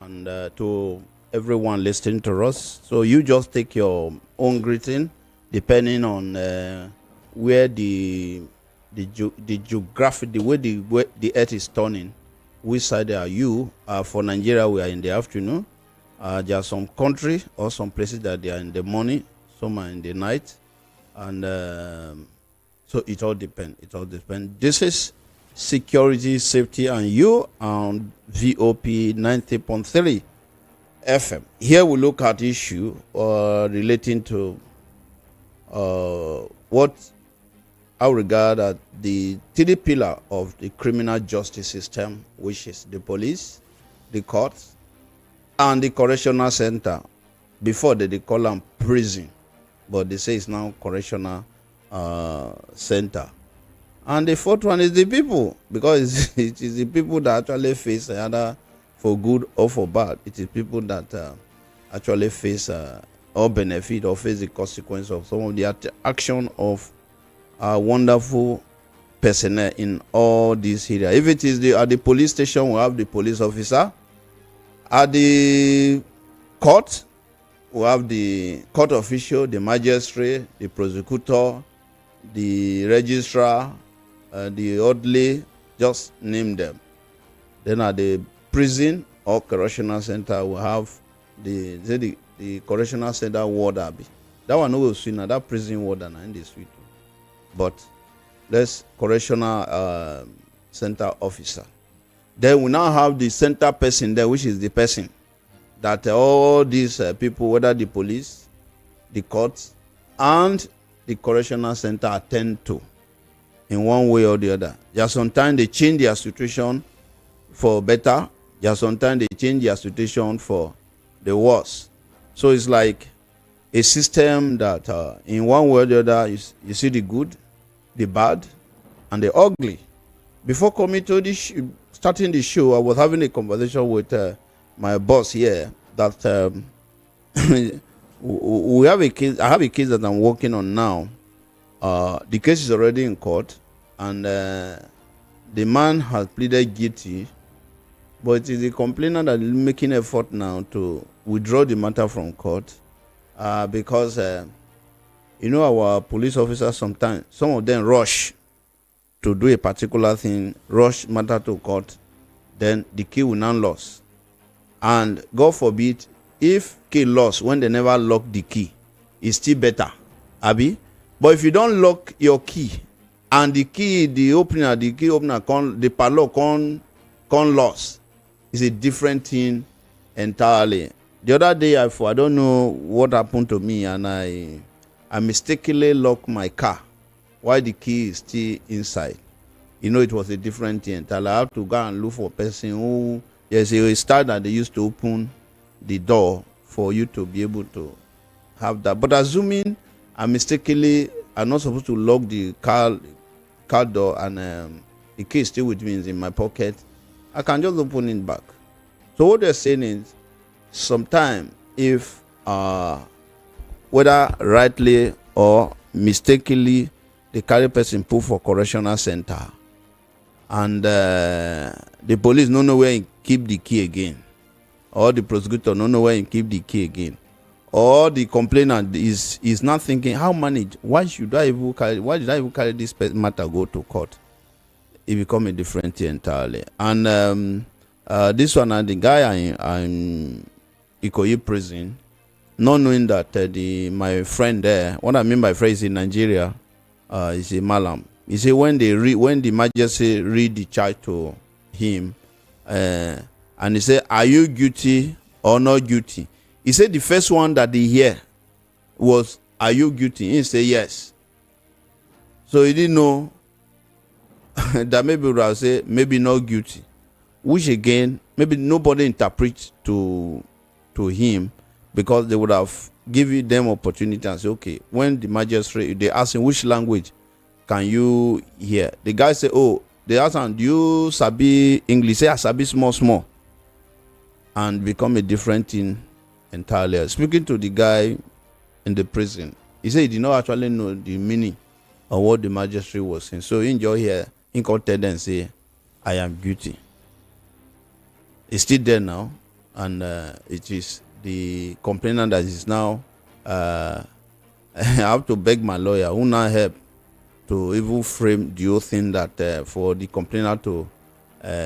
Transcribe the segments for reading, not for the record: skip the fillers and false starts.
and to everyone listening to us. So you just take your own greeting, depending on where the geographic, the way the earth is turning. Which side are you? For Nigeria, we are in the afternoon. There are some country or some places that they are in the morning, some are in the night, and so it all depends. It all depends. This is security, safety, and you on VOP 90.3 FM. Here we look at issue relating to what I regard as the three pillar of the criminal justice system, which is the police, the courts, and the correctional center. Before they call them prison, but they say it's now correctional center. And the fourth one is the people, because it is the people that actually face either for good or for bad. It is people that actually face or benefit or face the consequence of some of the action of wonderful personnel in all these areas. If it is at the police station, we have the police officer. At the court, we have the court official, the magistrate, the prosecutor, the registrar, the orderly, just name them. Then at the prison or correctional center, we have the correctional center warder. That one we will see now, that prison warder in the suite. But let's correctional center officer. Then we now have the center person there, which is the person that all these people, whether the police, the courts, and the correctional center attend to in one way or the other. Just sometimes they change their situation for better. Just sometimes they change their situation for the worse. So it's like a system that in one way or the other, you see the good, the bad, and the ugly. Before coming to this, starting the show, I was having a conversation with my boss here that we have a case. I have a case that I'm working on now. The case is already in court, and the man has pleaded guilty, but it is the complainant that is making effort now to withdraw the matter from court because our police officers sometimes, some of them rush to do a particular thing, rush matter to court, then the key will not lose. And God forbid, if key lost when they never lock the key, it's still better, Abi. But if you don't lock your key and the key, the key opener, the padlock can't lost, it's a different thing entirely. The other day, I don't know what happened to me, and I mistakenly locked my car while the key is still inside. It was a different thing. I have to go and look for a person who, there's a style that they used to open the door for you to be able to have that. But assuming I mistakenly, I'm not supposed to lock the car door, and the key is still with me, is in my pocket, I can just open it back. So what they're saying is, sometimes if whether rightly or mistakenly, the carry person put for correctional center, and the police don't know where he keep the key again, or the prosecutor don't know where he keep the key again, or the complainant is not thinking, how manage, why did I even carry this matter go to court? It become a different thing entirely. And this one, and the guy in Ikoyi prison, not knowing that my friend there, what I mean by friend is in Nigeria, is a malam. He said when the magistrate read the charge to him, and he said, are you guilty or not guilty? He said the first one that he hear was, are you guilty? He said yes. So he didn't know that maybe we will say maybe not guilty, which again maybe nobody interprets to him, because they would have given them opportunity and say, okay, when the magistrate, they ask him which language can you hear, the guy say, oh, they ask him, do you sabi English? Say I sabi small, and become a different thing entirely. Speaking to the guy in the prison, he said he did not actually know the meaning of what the magistrate was saying. So he enjoy here, he could tell them, say, I am guilty. It's still there now. and it is the complainant that is now. I have to beg my lawyer who now help to even frame the whole thing that for the complainant to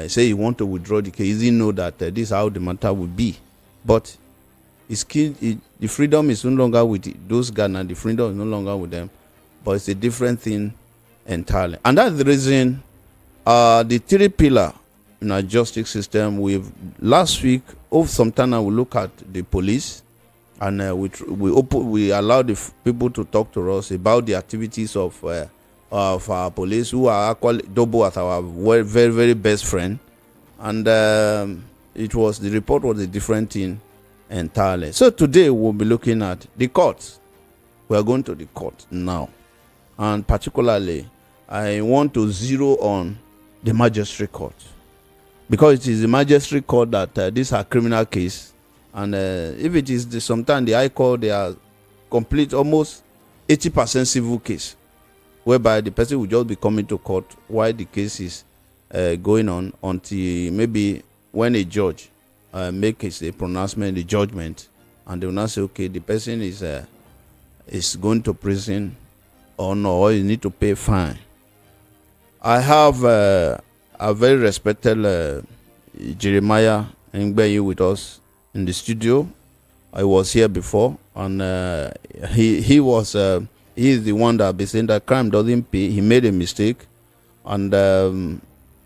say he want to withdraw the case. He didn't know that this is how the matter will be. But the freedom is no longer with those Ghana. The freedom is no longer with them. But it's a different thing entirely. And that's the reason the three pillar in our justice system. Last week, over some time, we look at the police, and we allow the people to talk to us about the activities of our police, who are actually double as our very, very best friend. And the report was a different thing entirely. So today we'll be looking at the courts. We are going to the court now, and particularly I want to zero on the magistrate court, because it is the magistrate court that these are criminal case, and if it is sometimes the high court, they are complete almost 80% civil case, whereby the person will just be coming to court while the case is going on, until maybe when a judge makes a pronouncement, a judgment, and they will not say, okay, the person is going to prison or no, or you need to pay fine. I have a very respected Jeremiah Ngbeyi with us in the studio. I was here before, and he is the one that be saying that crime doesn't pay. He made a mistake, and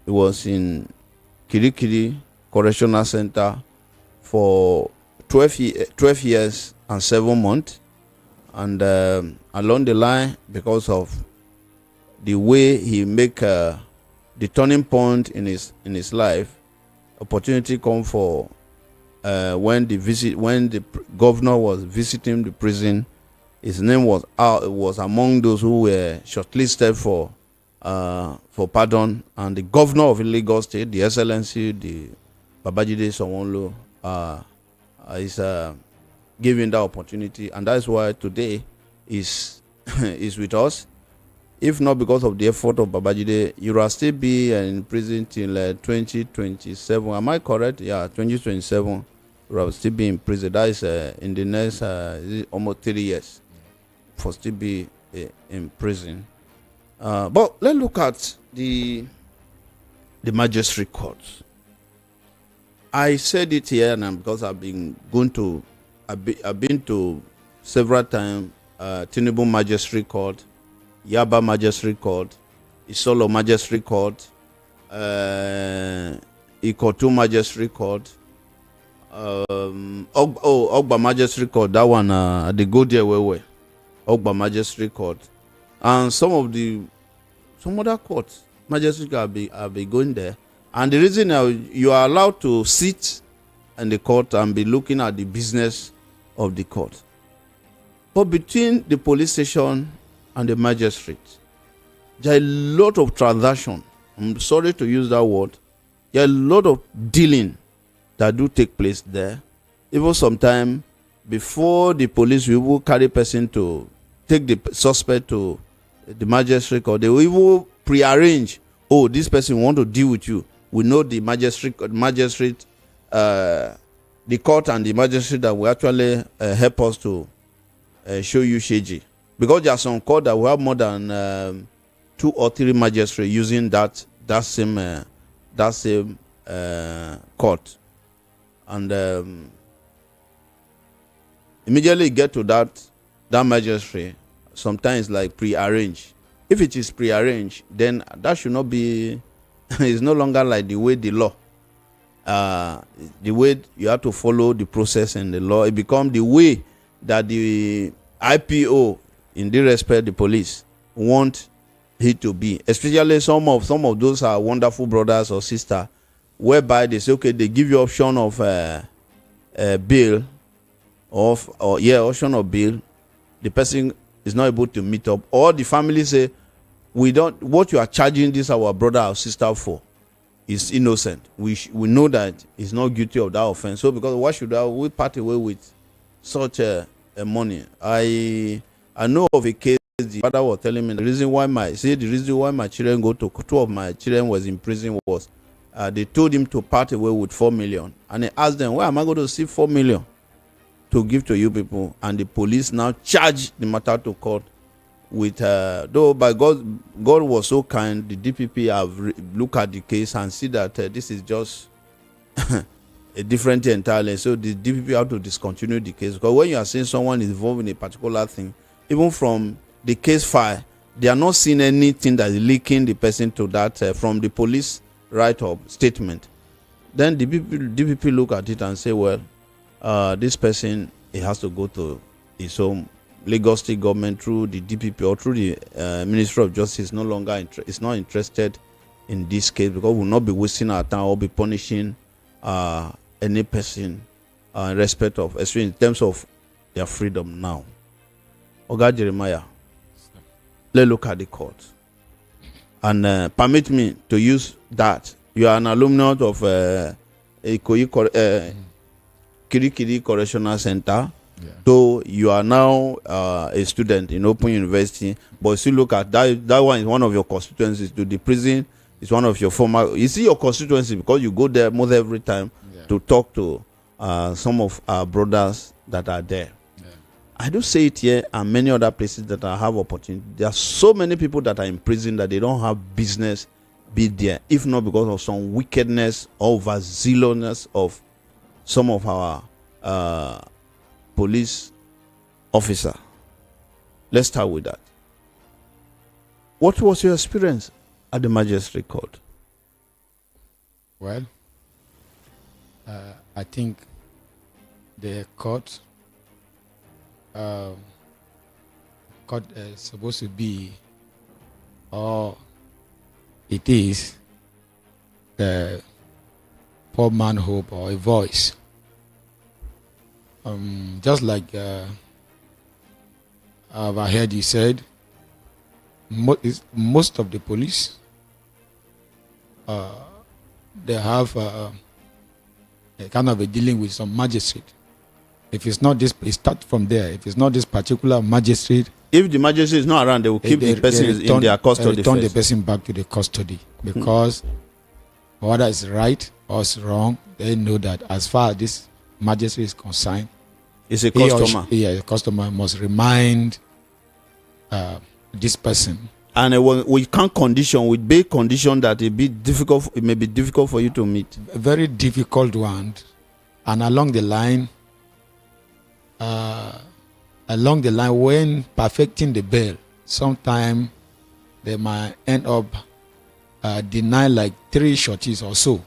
he was in Kirikiri Correctional Center for 12 years and 7 months, and along the line, because of the way he make the turning point in his life, opportunity come for when the governor was visiting the prison. His name was among those who were shortlisted for pardon, and the governor of Lagos State, the Excellency, the Babajide Sanwo-Olu, is given that opportunity, and that's why today is with us. If not because of the effort of Babajide, you will still be in prison till 2027. Am I correct? Yeah, 2027. You will still be in prison. That is in the next almost 3 years for still be in prison. But let's look at the magistrate court. I said it here, and because I've been to several times Tinubu Magistrate Court, Yaba Magistrate Court, Isolo Magistrate Court, Ikotu Magistrate Court, Ogba Magistrate Court. That one, they go there where Ogba Magistrate Court, and some other courts, magistrate have been going there. And the reason you are allowed to sit in the court and be looking at the business of the court. But between the police station and the magistrate, there are a lot of transaction. I'm sorry to use that word. There are a lot of dealing that do take place there. Even sometime before the police will carry person to take the suspect to the magistrate court, they will even prearrange. Oh, this person want to deal with you. We know the magistrate, the court and the magistrate that will actually help us to show you Sheji. Because there are some court that will have more than 2 or 3 magistrates using that same court, and immediately get to that magistrate. Sometimes like pre-arranged. If it is pre-arranged, then that should not be. It's no longer like the way the law, the way you have to follow the process and the law. It becomes the way that the IPO, in the respect the police, want it to be. Especially some of those are wonderful brothers or sisters, whereby they say, okay, they give you option of bail, option of bail. The person is not able to meet up, or the family say, what you are charging this our brother or sister for is innocent. We know that he's not guilty of that offense. So because why should we part away with such a money? I know of a case. The father was telling me the reason why my children go to 2 of my children was in prison was they told him to part away with 4 million. And he asked them, where am I going to see 4 million to give to you people? And the police now charged the matter to court with, though by God was so kind, the DPP have looked at the case and see that this is just a different thing entirely. So the DPP have to discontinue the case, because when you are saying someone is involved in a particular thing, even from the case file, they are not seeing anything that is linking the person to that from the police write-up statement. Then the DPP look at it and say, well, this person, he has to go to his own Lagos State government through the DPP or through the Ministry of Justice. No longer is not interested in this case, because we will not be wasting our time or be punishing any person in respect of, especially in terms of their freedom now. Oga Jeremiah, let's look at the court. And permit me to use that. You are an alumni of Kirikiri Correctional Center. Yeah. Though you are now a student in Open University, but still look at that one is one of your constituencies. To the prison is one of your former. You see your constituency because you go there most every time to talk to some of our brothers that are there. Yeah. I do say it here and many other places that I have opportunity. There are so many people that are in prison that they don't have business be there, if not because of some wickedness or overzealousness of some of our police officer. Let's start with that. What was your experience at the magistrate court? Well, I think the court is supposed to be, or it is, the poor man hope or a voice. Just like I've heard you said, most of the police, they have a kind of a dealing with some magistrate. If it's not this, it start from there. If it's not this particular magistrate, if the magistrate is not around, they will keep the person in their custody. Return the person back to the custody, because whether it's right or it's wrong, they know that as far as this magistrate is concerned, it's a customer. The customer must remind this person. And we can't condition, with big condition that it may be difficult for you to meet. A very difficult one, and along the line, when perfecting the bail, sometime they might end up deny like 3 shorties or so.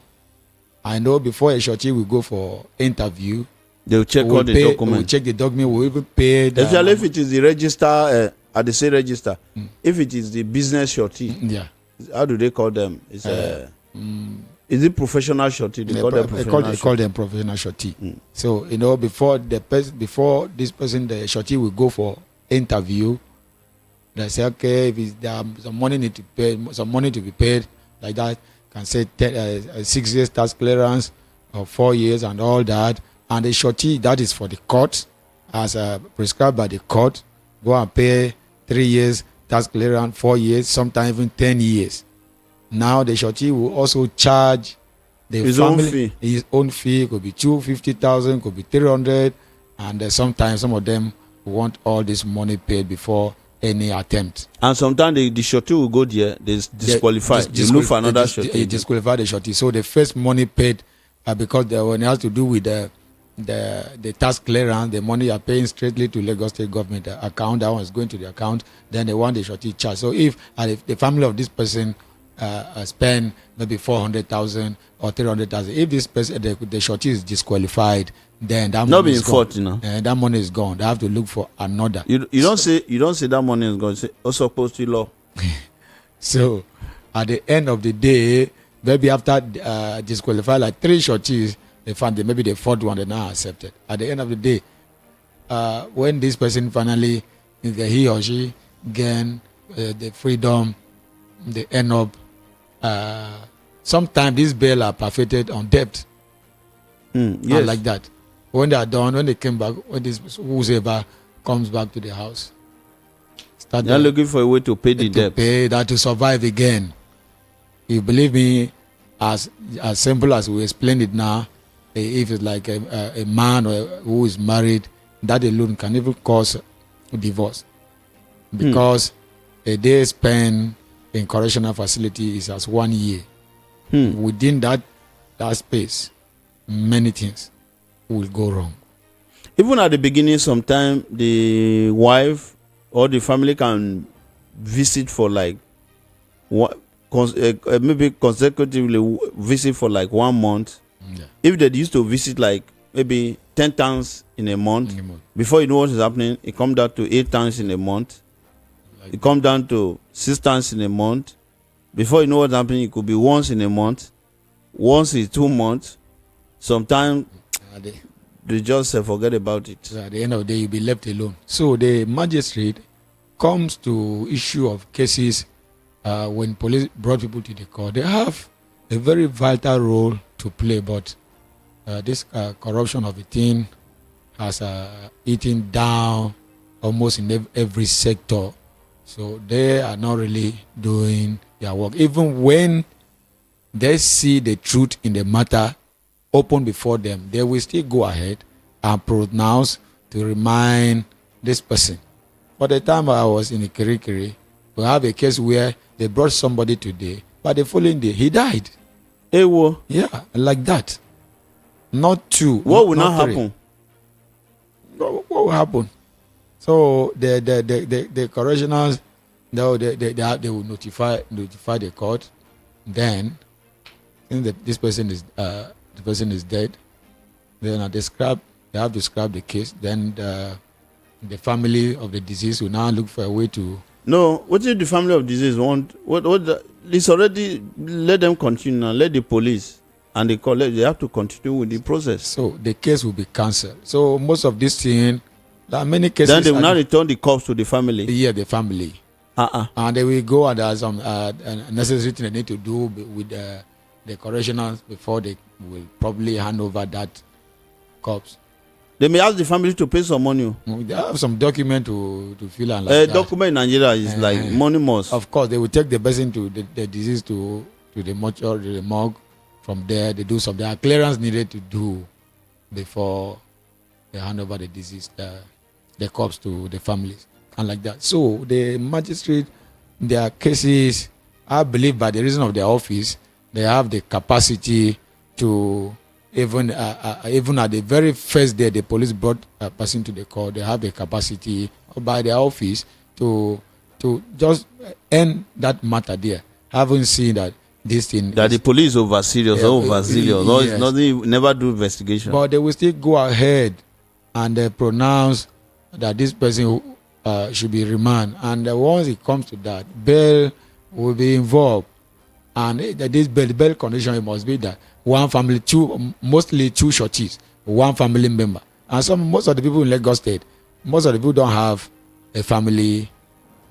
I know before a shorty will go for interview, they will check all the documents. We will check the document. We will even pay. Especially if it is the register, at the same register. If it is the business shorty, how do they call them? It's is it professional shorty? They call them professional shorty. So before this person, the shorty will go for interview. They say, okay, if there some money need to pay, some money to be paid, like that, can say 6 years tax clearance or 4 years and all that. And the shorty, that is for the court, as prescribed by the court, go and pay 3 years tax clearance, 4 years, sometimes even 10 years. Now the shorty will also charge his own fee. Could be 250,000, could be 300, and sometimes some of them want all this money paid before any attempt. And sometimes the shorty will go there, they disqualify. They look for another shorty. They disqualify the shorty. So the first money paid, because when it has to do with the tax clearance, the money you are paying straightly to Lagos State government account, that one is going to the account, then they want the shorty charge. So if the family of this person spend maybe 400,000 or 300,000, if this person, the shorty is disqualified, then that money is gone. That money is gone. They have to look for another. You don't say that money is gone. You say also opposed to law. So at the end of the day, maybe after disqualified like 3 shorties, they found that maybe the 4th one they now accepted. At the end of the day, when this person finally, he or she gain the freedom, they end up. Sometimes these bail are perfected on debt. Yes. Like that. When they are done, when they came back, when this whoever comes back to the house, they are looking for a way to pay the debt. To pay that, to survive again. You believe me, as simple as we explained it now, if it's like a man who is married, that alone can even cause divorce, because a day spent in correctional facility is as 1 year. Within that space, many things will go wrong. Even at the beginning, sometimes the wife or the family can visit for like maybe consecutively visit for like 1 month. Yeah. If they used to visit like maybe 10 times in a month, before you know what is happening, it comes down to 8 times in a month. Like it comes down to 6 times in a month. Before you know what's happening, it could be once in a month, once in 2 months. Sometimes they just forget about it. So at the end of the day, you'll be left alone. So the magistrate comes to issue of cases when police brought people to the court. They have a very vital role to play, but this corruption of the thing has eaten down almost in every sector. So they are not really doing their work. Even when they see the truth in the matter open before them, they will still go ahead and pronounce to remind this person. For the time I was in Kirikiri, we have a case where they brought somebody today, but the following day he died. Ewo. Yeah, like that. Not two. What will not three. happen? What will happen? So the correctionals, they will notify the court. Then, since this person is dead, then they have to scrap the case. Then the family of the deceased will now look for a way to. No, what if the family of disease want? It's already, let them continue now. Let the police and the college, they have to continue with the process. So the case will be cancelled. So most of these things, there are many cases. Then they will now return the cops to the family. Yeah, the family. And they will go and there's some necessary thing they need to do with the correctionals before they will probably hand over that corpse. They may ask the family to pay some money. They have some document to fill and like that. Document in Nigeria is like money must. Of course, they will take the person to the disease to the mortuary, the morgue. From there, they do some. There are clearance needed to do before they hand over the disease, the corpse to the families, and like that. So the magistrate, their cases, I believe, by the reason of their office, they have the capacity to even at the very first day the police brought a person to the court, they have the capacity by their office to just end that matter there, having seen that this thing that the police over serious or over zealous, or yes. nothing, never do investigation. But they will still go ahead and pronounce that this person should be remanded, and once it comes to that, bail will be involved, and this bail condition, it must be that one family, mostly two shorties, one family member, and most of the people in Lagos State, most of the people don't have a family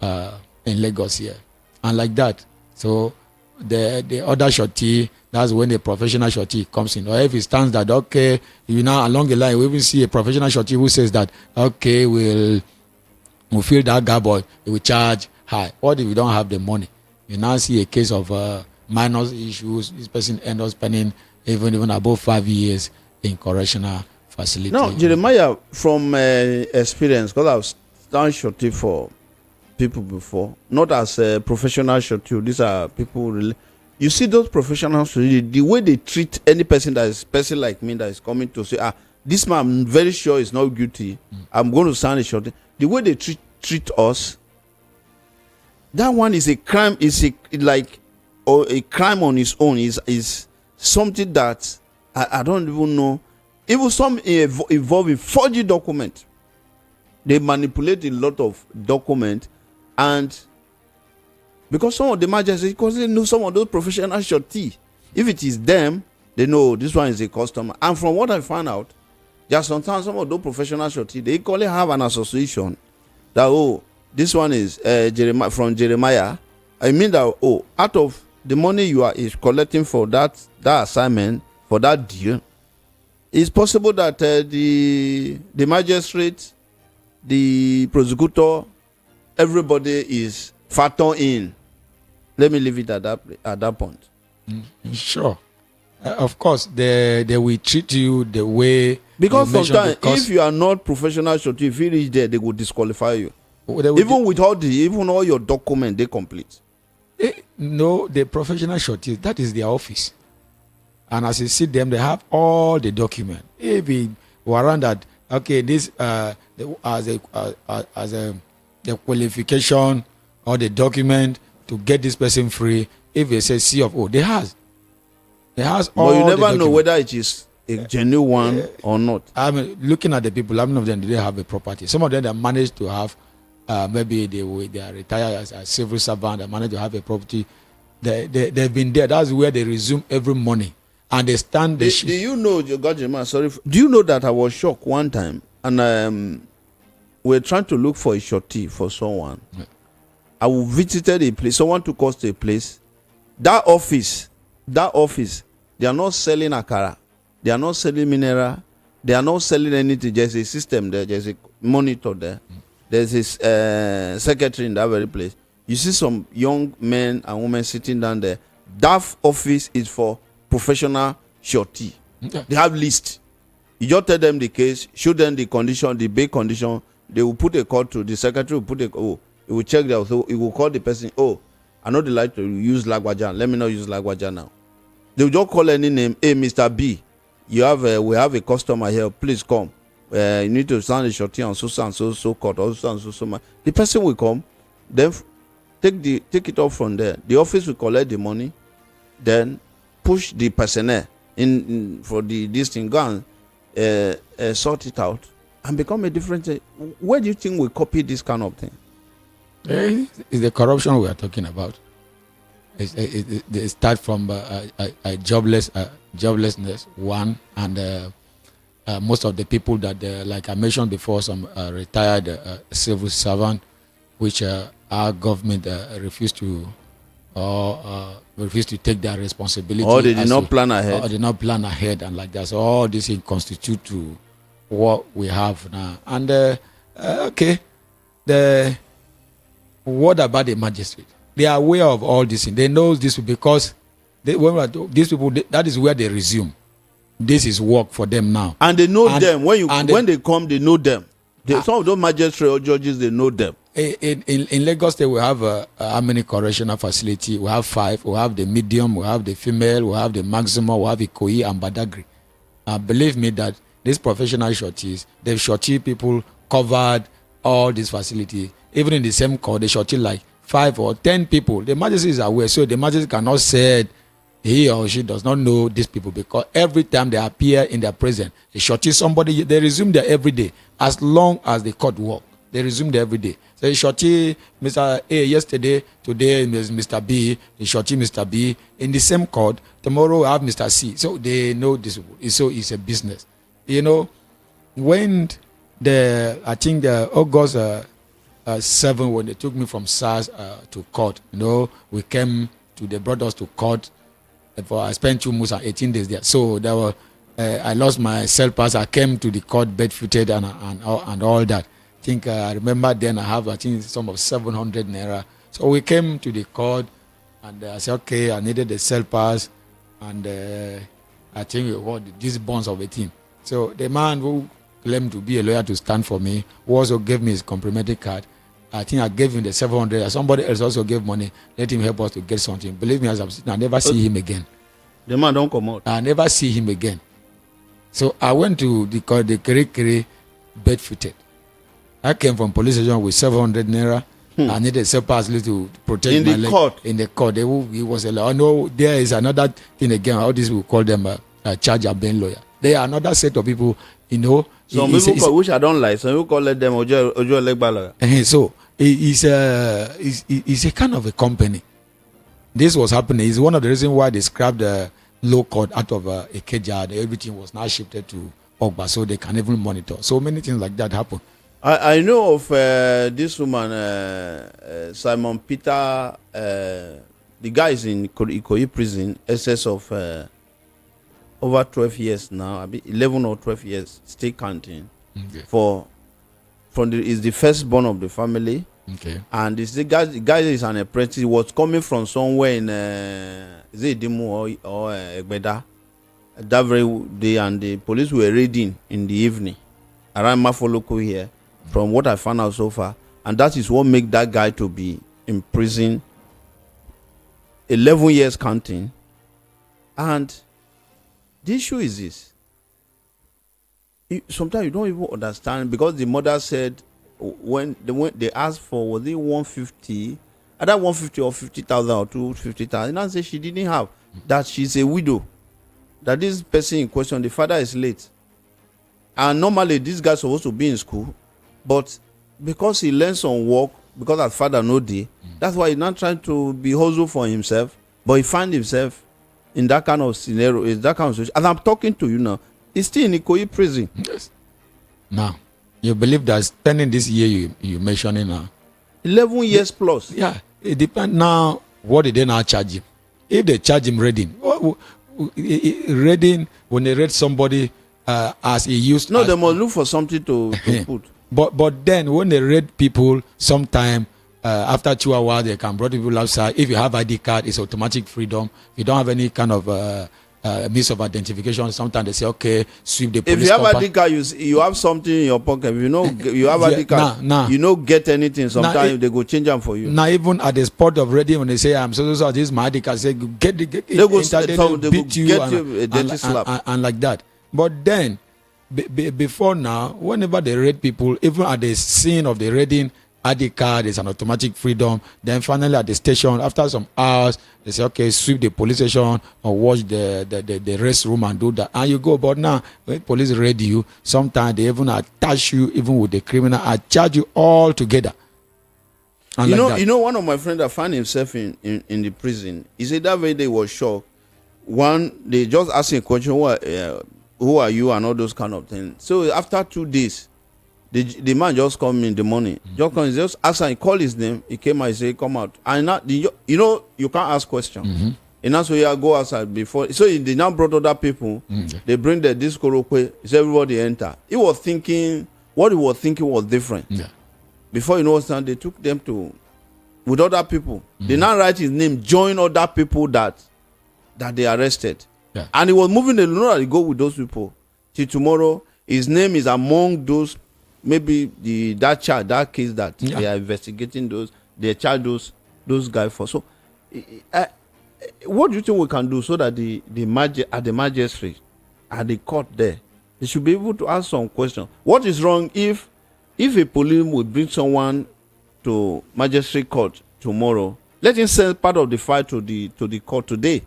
in Lagos here, and like that. So the other shorty, that's when the professional shorty comes in. Or if it stands that, okay, you know, along the line, we will see a professional shorty who says that, okay, we'll fill that gap, but we will charge high. What if you don't have the money? You now see a case of minor issues. This person ends up spending even above 5 years in correctional facility. Now, Jeremiah, from experience, because I've done shorty for people before, not as a professional shorty. These are people really. You see those professionals, the way they treat any person that is person like me that is coming to say, this man I'm very sure is not guilty. I'm going to sign a shorty. The way they treat us, that one is a crime. Is a crime on its own. Is something that I don't even know. Even some involving forging document. They manipulate a lot of document, and because some of the magistrates, because they know some of those professional shorty, if it is them, they know this one is a customer. And from what I found out, there are sometimes some of those professional shorty, they equally have an association that, this one is Jeremiah. I mean that, out of the money you is collecting for that assignment, for that deal, it's possible that the magistrate, the prosecutor, everybody is factored in. Let me leave it at that point. Sure. Of course, they will treat you the way Because you mentioned, sometimes because if you are not professional shorty, if you reach there, they will disqualify you. they will Even with all your documents, they complete. no, the professional shorties, that is their office. And as you see them, they have all the document. If we warrant that, okay, this as the qualification or the document to get this person free, if they say C of O, they has all. But you the never know document. whether it is a genuine one or not. I mean, looking at the people, how many of them do they have a property? Some of them that managed to have, maybe they are retired as a civil servant, they managed to have a property. They've been there. That's where they resume every morning. And they stand the Do you know, do you know that I was shocked one time and we're trying to look for a shorty for someone. Yeah. I visited a place, someone took us to a place. That office, they are not selling akara, they are not selling mineral, they are not selling anything. There's a system there, there's a monitor there, there's this secretary in that very place. You see some young men and women sitting down there. That office is for professional shorty. Okay. They have list. You just tell them the case, show them the condition, the bail condition. They will put a call to the secretary. Will put he will check that. So he will call the person. Oh, I know they like to use Lagwaja. Let me not use Lagwaja now. They will just call any name. Hey, Mr. B, we have a customer here. Please come. You need to sign a shorty on so and so court or so and so much. The person will come. Then take it off from there. The office will collect the money. Then push the personnel in for this thing, go and sort it out and become a different thing. Where do you think we copy this kind of thing? It's the corruption we are talking about. They start from joblessness, one, and most of the people that, like I mentioned before, some retired civil servant, which our government refused to take their responsibility. Or they did not plan ahead. Or did not plan ahead, and like that. So all this thing constitute to what we have now. And okay, what about the magistrate? They are aware of all this thing. They know this because these people, that is where they resume. This is work for them now. And they know them. When they come, they know them. Some of those magistrates or judges, they know them. In Lagos State, we have how many correctional facility? We have 5. We have the medium, we have the female, we have the maximum, we have Ikoyi and Badagry. Believe me that these professional shorties, the shorty people covered all these facilities. Even in the same court, they shorty like 5 or 10 people. The magistrate is aware, so the magistrate cannot say he or she does not know these people, because every time they appear in their presence, they shorty somebody, they resume there every day as long as the court work. They resume there every day. So he shorty Mr. A yesterday, today is Mr. B, he shorty Mr. B in the same court. Tomorrow we have Mr. C. So they know this. So it's a business. You know, when I think the August 7, when they took me from SARS to court, you know, they brought us to court. I spent 2 months and 18 days there. So there were, I lost my cell pass. I came to the court barefooted and all that. I remember then I think some of 700 naira. So we came to the court and I said, okay, I needed the cell pass, and I think we got these bonds of a team. So the man who claimed to be a lawyer to stand for me, who also gave me his complimentary card, I think I gave him the 700. Somebody else also gave money. Let him help us to get something. Believe me, as I'm sitting, I never see him again. The man don't come out. I never see him again. So I went to the Kirikiri barefooted. I came from police station with 700 naira. I needed a pass to protect my leg. In the court. He was a lawyer. No, there is another thing again. All this we call them a charge and bail lawyer. They are another set of people, you know. Some people call, which I don't like. Some people call them Ojo Legba lawyer. So it's a kind of a company. This was happening. It's one of the reasons why they scrapped the low court out of Ikeja. Everything was now shifted to Ogba, so they can even monitor. So many things like that happen. I know of this woman, Simon Peter. The guy is in Ikoyi prison, excess of over 12 years now. 11 or 12 years, still counting. Okay. Is the firstborn of the family. Okay. And the guy is an apprentice. He was coming from somewhere in is it Dimu or Egbeda? that very day, and the police were raiding in the evening around Mafoloko here, from what I found out so far. And that is what make that guy to be in prison 11 years counting. And the issue is this. Sometimes you don't even understand, because the mother said when they asked for, was it 150, either 150 or 50,000 or 250,000, and said she didn't have, that she's a widow, that this person in question, the father is late, and normally this guy's supposed to be in school, but because he learns some work, because his father no day, that's why he's not trying to be hustle for himself, but he find himself in that kind of scenario, in that kind of situation. As I'm talking to you now, he's still in Ikoyi prison. Yes. Now, you believe that spending this year you mentioning now, 11 years plus. Yeah, it depends now. What did they now charge him? If they charge him raiding, when they raid somebody as he used. No, they must look for something to put. But then when they raid people, sometime after 2 hours they can bring people outside. If you have ID card, it's automatic freedom. If you don't have any kind of means of identification, sometimes they say, okay, sweep the police. If you have ID card, you have something in your pocket. If you know you have ID card, you don't get anything. Sometimes they go change them for you. Now, even at the spot of raiding, when they say, I'm so this is my ID card, say, get they go beat you get you a dirty slap. And like that. But then, before now, whenever they raid people, even at the scene of the raiding, ID card is an automatic freedom. Then finally at the station, after some hours, they say, okay, sweep the police station or watch the restroom and do that. And you go. But now, when police raid you, sometimes they even attach you even with the criminal, and charge you all together. And you know, one of my friends that found himself in the prison, he said that very day was shocked. One, they just asked him a question, who are you, and all those kind of things. So after 2 days, the man just come in the morning. Just ask him, call his name. He came out, he said, come out. And now, you can't ask questions. And that's where you go outside before. So they now brought other people. They bring the disco. So everybody enter. He was thinking, what he was thinking was different. Yeah. Before you know what's done, they took them with other people. They now write his name, join other people that they arrested. Yeah. And he was moving the know that he go with those people. Till tomorrow, his name is among those, maybe that case that they are investigating they charge those guys for. So what do you think we can do so that the magistrate at the court there, they should be able to ask some questions? What is wrong if a police would bring someone to magistrate court tomorrow, let him send part of the file to the court today,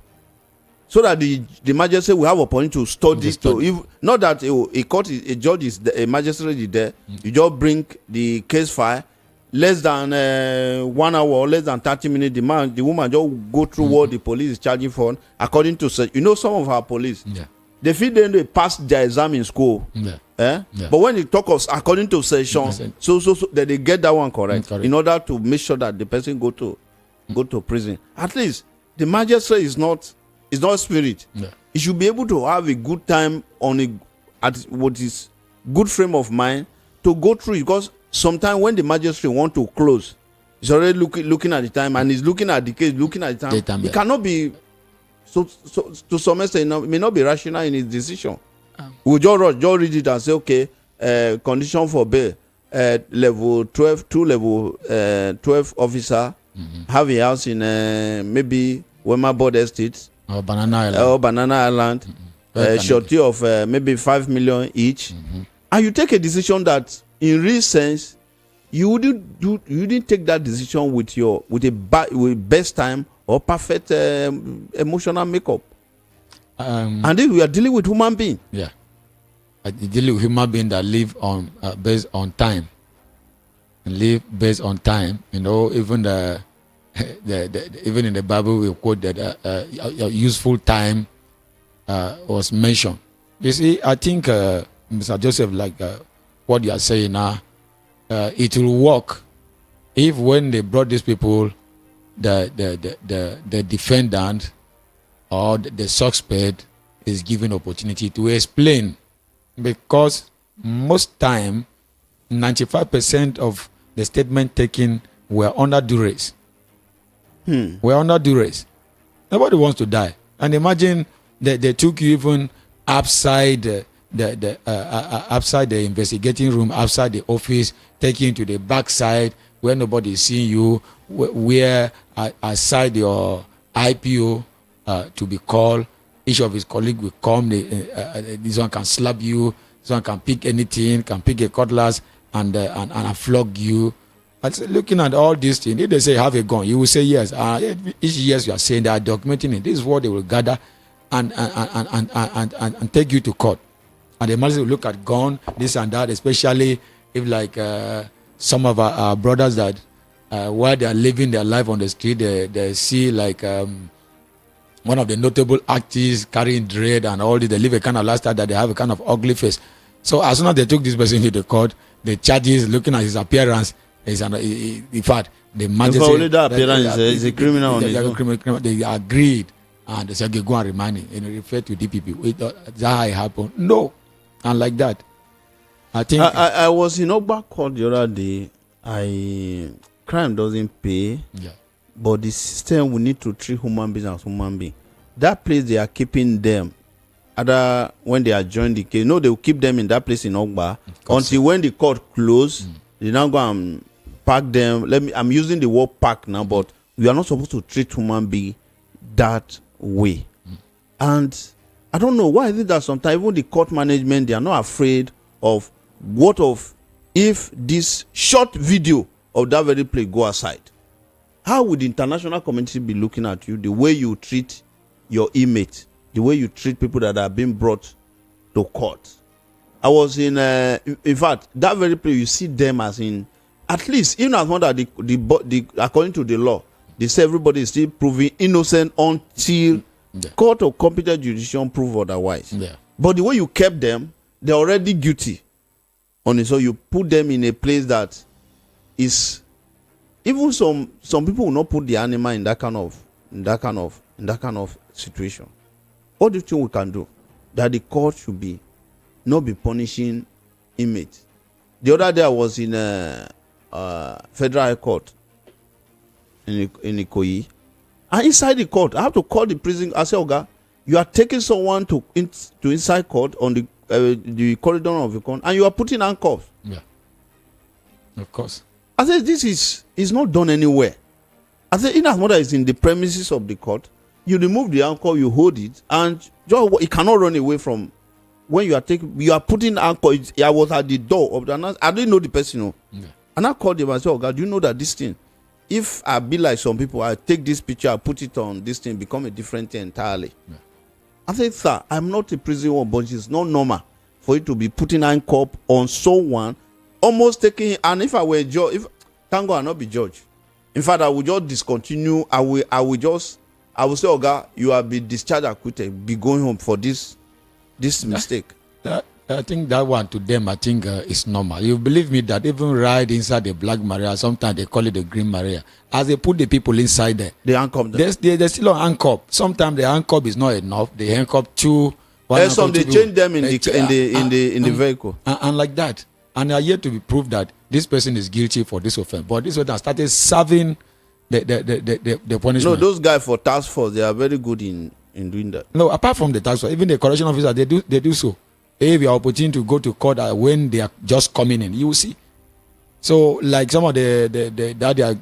so that the magistrate will have opportunity to study. If not that a judge is a magistrate is there, you just bring the case file, less than 1 hour or less than 30 minutes. The woman just go through what the police is charging for according to some of our police. Yeah. They feel they pass their exam in school. Yeah. Yeah. But when they talk of according to session, so that they get that one correct, in order to make sure that the person go to prison. At least the magistrate is not spirit. Yeah. He should be able to have a good time at what is good frame of mind to go through, because sometimes when the magistrate want to close, he's already looking at the time, and he's looking at the case, looking at the time. It cannot be so to some extent, it may not be rational in his decision. We just read it and say, okay, condition for bail, level 12, 12 officer, have a house in maybe Wema Board Estate or Banana Island, shorty of maybe 5 million each, and you take a decision that in real sense you didn't take that decision with best time or perfect emotional makeup. And then we are dealing with human being. Yeah, dealing with human being that live on based on time, and live based on time. Even even in the Bible we quote that useful time was mentioned. You see, I think Mr. Joseph, like what you are saying now, it will work if when they brought these people, the defendant or the suspect is given opportunity to explain, because most time 95% of the statement taken were under duress. Were under duress. Nobody wants to die. And imagine that they took you even outside outside the investigating room, outside the office, taking you to the backside where nobody is seeing you, where aside your IPO to be called. Each of his colleagues will come. This one can slap you. This one can pick anything, can pick a cutlass and flog you. But looking at all these things, if they say have a gun, you will say yes. Each yes you are saying they are documenting it. This is what they will gather and take you to court. And the magistrate will look at gun, this and that, especially if like some of our brothers that while they are living their life on the street, they see like one of the notable artists carrying dread and all this. They live a kind of lifestyle that they have a kind of ugly face. So as soon as they took this person to the court, the charges, looking at his appearance, in fact, the magistrate. Only that appearance is a criminal on his own. They agreed, and they said, go and remind him, and referred to DPP. That's how it happened. No, and like that. I think I was in Ogba court the other day. Crime doesn't pay. Yeah. But the system will need to treat human beings as human beings. That place they are keeping them, either when they are joined the case, no, they will keep them in that place in Ogba until when the court close. They now go and pack them. I'm using the word pack now, but we are not supposed to treat human being that way. And I don't know why is it that sometimes even the court management, they are not afraid of what of if this short video of that very place go aside. How would the international community be looking at you, the way you treat your inmates, the way you treat people that are being brought to court? I was in fact, that very place, you see them as in, at least, even as one that the according to the law, they say everybody is still proving innocent until court or competent judicial prove otherwise. Yeah. But the way you kept them, they're already guilty. So you put them in a place that is. Even some people will not put the animal in that kind of situation. What do you think we can do? That the court should not be punishing inmates. The other day I was in Federal High Court in Ikoyi, and inside the court I have to call the prison. I say, "Oga, you are taking someone to inside court on the corridor of the court, and you are putting handcuffs." Yeah. Of course. I said, this is not done anywhere. I said, in as much as it's in the premises of the court, you remove the anchor, you hold it, and it cannot run away from when you are putting anchor. I was at the door of the announce. I didn't know the person. Yeah. And I called him and said, "Oh God, do you know that this thing, if I be like some people, I take this picture, I put it on this thing, become a different thing entirely." Yeah. I said, "Sir, I'm not a prisoner, but it's not normal for you to be putting anchor on someone, almost taking, and if I were a judge, thank God I'll not be judge. In fact, I will just discontinue. I will say, "Oh God, you have been discharged, acquitted, be going home for this mistake." I think that one to them, I think is normal. You believe me that even right inside the Black Maria, sometimes they call it the Green Maria. As they put the people inside there, they handcuff them. They're still on handcuff. Sometimes the handcuff is not enough. They handcuff two. Some they change them in the vehicle. And like that. And they are yet to be proved that this person is guilty for this offense. But this one started serving the punishment. No, those guys for task force, they are very good in doing that. No, apart from the task force, even the correction officer, they do so. If you are opportunity to go to court when they are just coming in, you will see. So, like some of the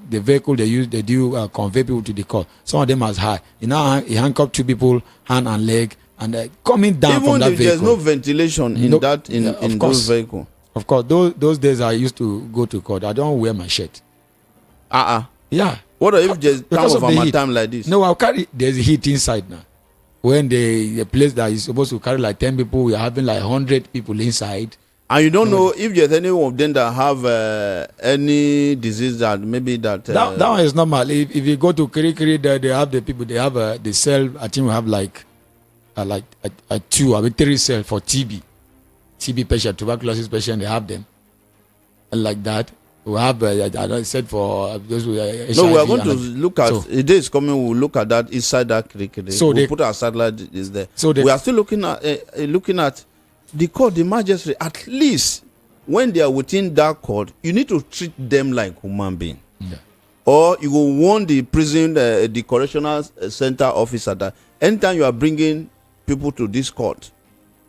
vehicle they use, they do convey people to the court. Some of them as high. You know, he handcuffed two people, hand and leg, and coming down even from that vehicle. There's no ventilation in those vehicles. Of course, those days I used to go to court. I don't wear my shirt. Yeah. What if just time of my time like this? No, I'll carry. There's heat inside now. When the place that is supposed to carry like 10 people, we are having like 100 people inside. And you don't know if there's any of them that have any disease that maybe that. That one is normal. If you go to Kirikiri, they have the people. They have the cell. I think we have like three cells for TB patient, tuberculosis patient. They have them, and like that. We have, I said for those who are HIV. No, we are going to look at, a day is coming, we'll look at that inside that Kirikiri. So we'll put our satellite is there. So we are still looking at the court, the magistrate. At least when they are within that court, you need to treat them like human beings. Yeah. Or you will warn the prison, the correctional center officer that anytime you are bringing people to this court,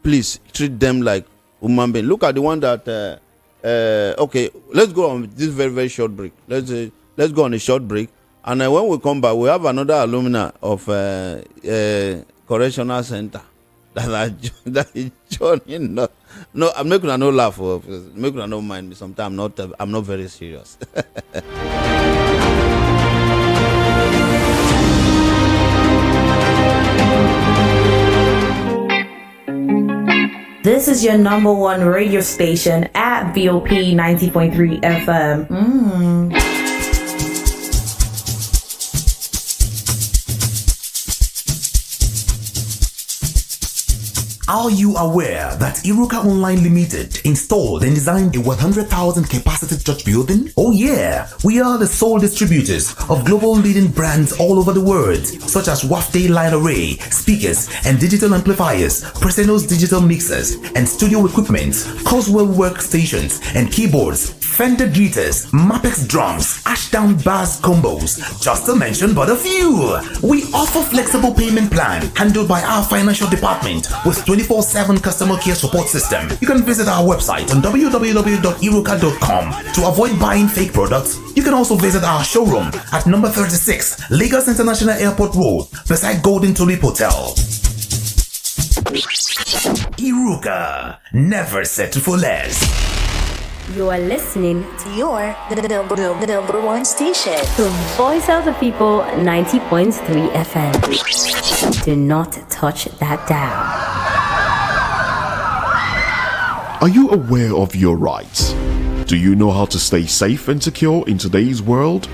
please treat them like human beings. Look at the one that okay, let's go on this very, very short break. Let's go on a short break, and when we come back, we have another alumna of correctional center that is joining. No, I'm making no laugh. Making no mind me. Sometimes I'm not very serious. This is your number one radio station at VOP 90.3 FM. Are you aware that Iruka Online Limited installed and designed a 100,000 capacity church building? Oh yeah, we are the sole distributors of global leading brands all over the world, such as Wafday Line Array, speakers and digital amplifiers, Presenos digital mixers and studio equipment, Coswell workstations and keyboards, Fender greeters, Mapex drums, Ashdown bass combos, just to mention but a few. We offer flexible payment plan handled by our financial department with 24/7 customer care support system. You can visit our website on www.iruka.com to avoid buying fake products. You can also visit our showroom at number 36 Lagos International Airport Road beside Golden Tulip Hotel. Iruka, never settle for less. You are listening to the number one station, the Voice of the People 90.3 FM. Do not touch that dial. Are you aware of your rights? Do you know how to stay safe and secure in today's world?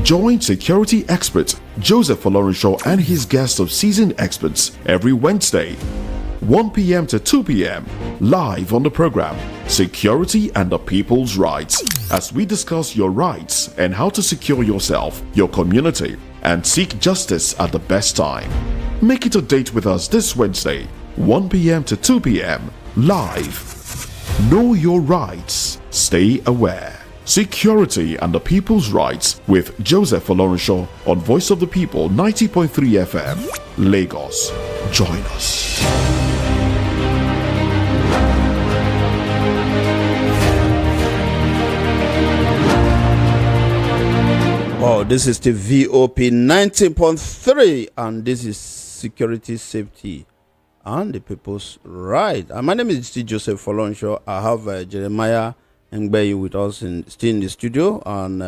Join security expert Joseph Olorenshaw and his guest of seasoned experts every Wednesday, 1 p.m. to 2 p.m. live on the program Security and the People's Rights, as we discuss your rights and how to secure yourself, your community, and seek justice at the best time. Make it a date with us this Wednesday, 1 p.m. to 2 p.m. live. Know your rights. Stay aware. Security and the People's Rights with Joseph Olorenshaw on Voice of the People 90.3 FM, Lagos. Join us. Oh, this is the VOP 90.3, and this is Security, Safety, and the People's Right. And my name is Steve Joseph Olorenshaw. I have Jeremiah Ngbeyi with us still in the studio, and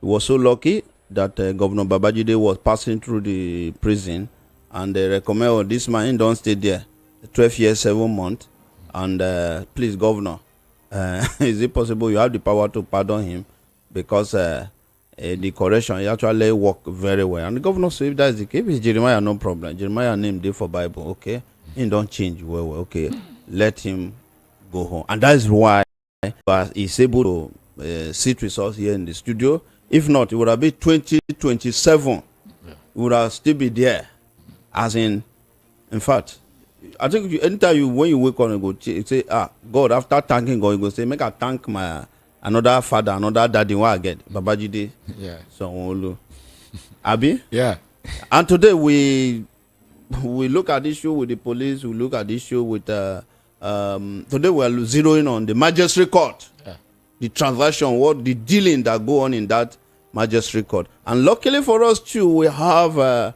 he was so lucky that Governor Babajide was passing through the prison, and they recommend this man don't stay there 12 years 7 months. And please, Governor, is it possible you have the power to pardon him, because the correction he actually worked very well. And the governor said, if that's the case, it's Jeremiah, no problem. Jeremiah named there for Bible, okay? He don't change well, okay? Let him go home. And that is why he's able to sit with us here in the studio. If not, it would have been 2027. Yeah. We would have still be there. As in fact, I think anytime when you wake up and go say, God, after thanking God, you go say, make I thank my another father, another daddy, what I get, Babajide. Yeah. So, Abi? Yeah. And today we look at this issue with the police, we look at this issue with, today we are zeroing on the magistrate court. Yeah. The transaction, the dealing that go on in that magistrate court. And luckily for us too, we have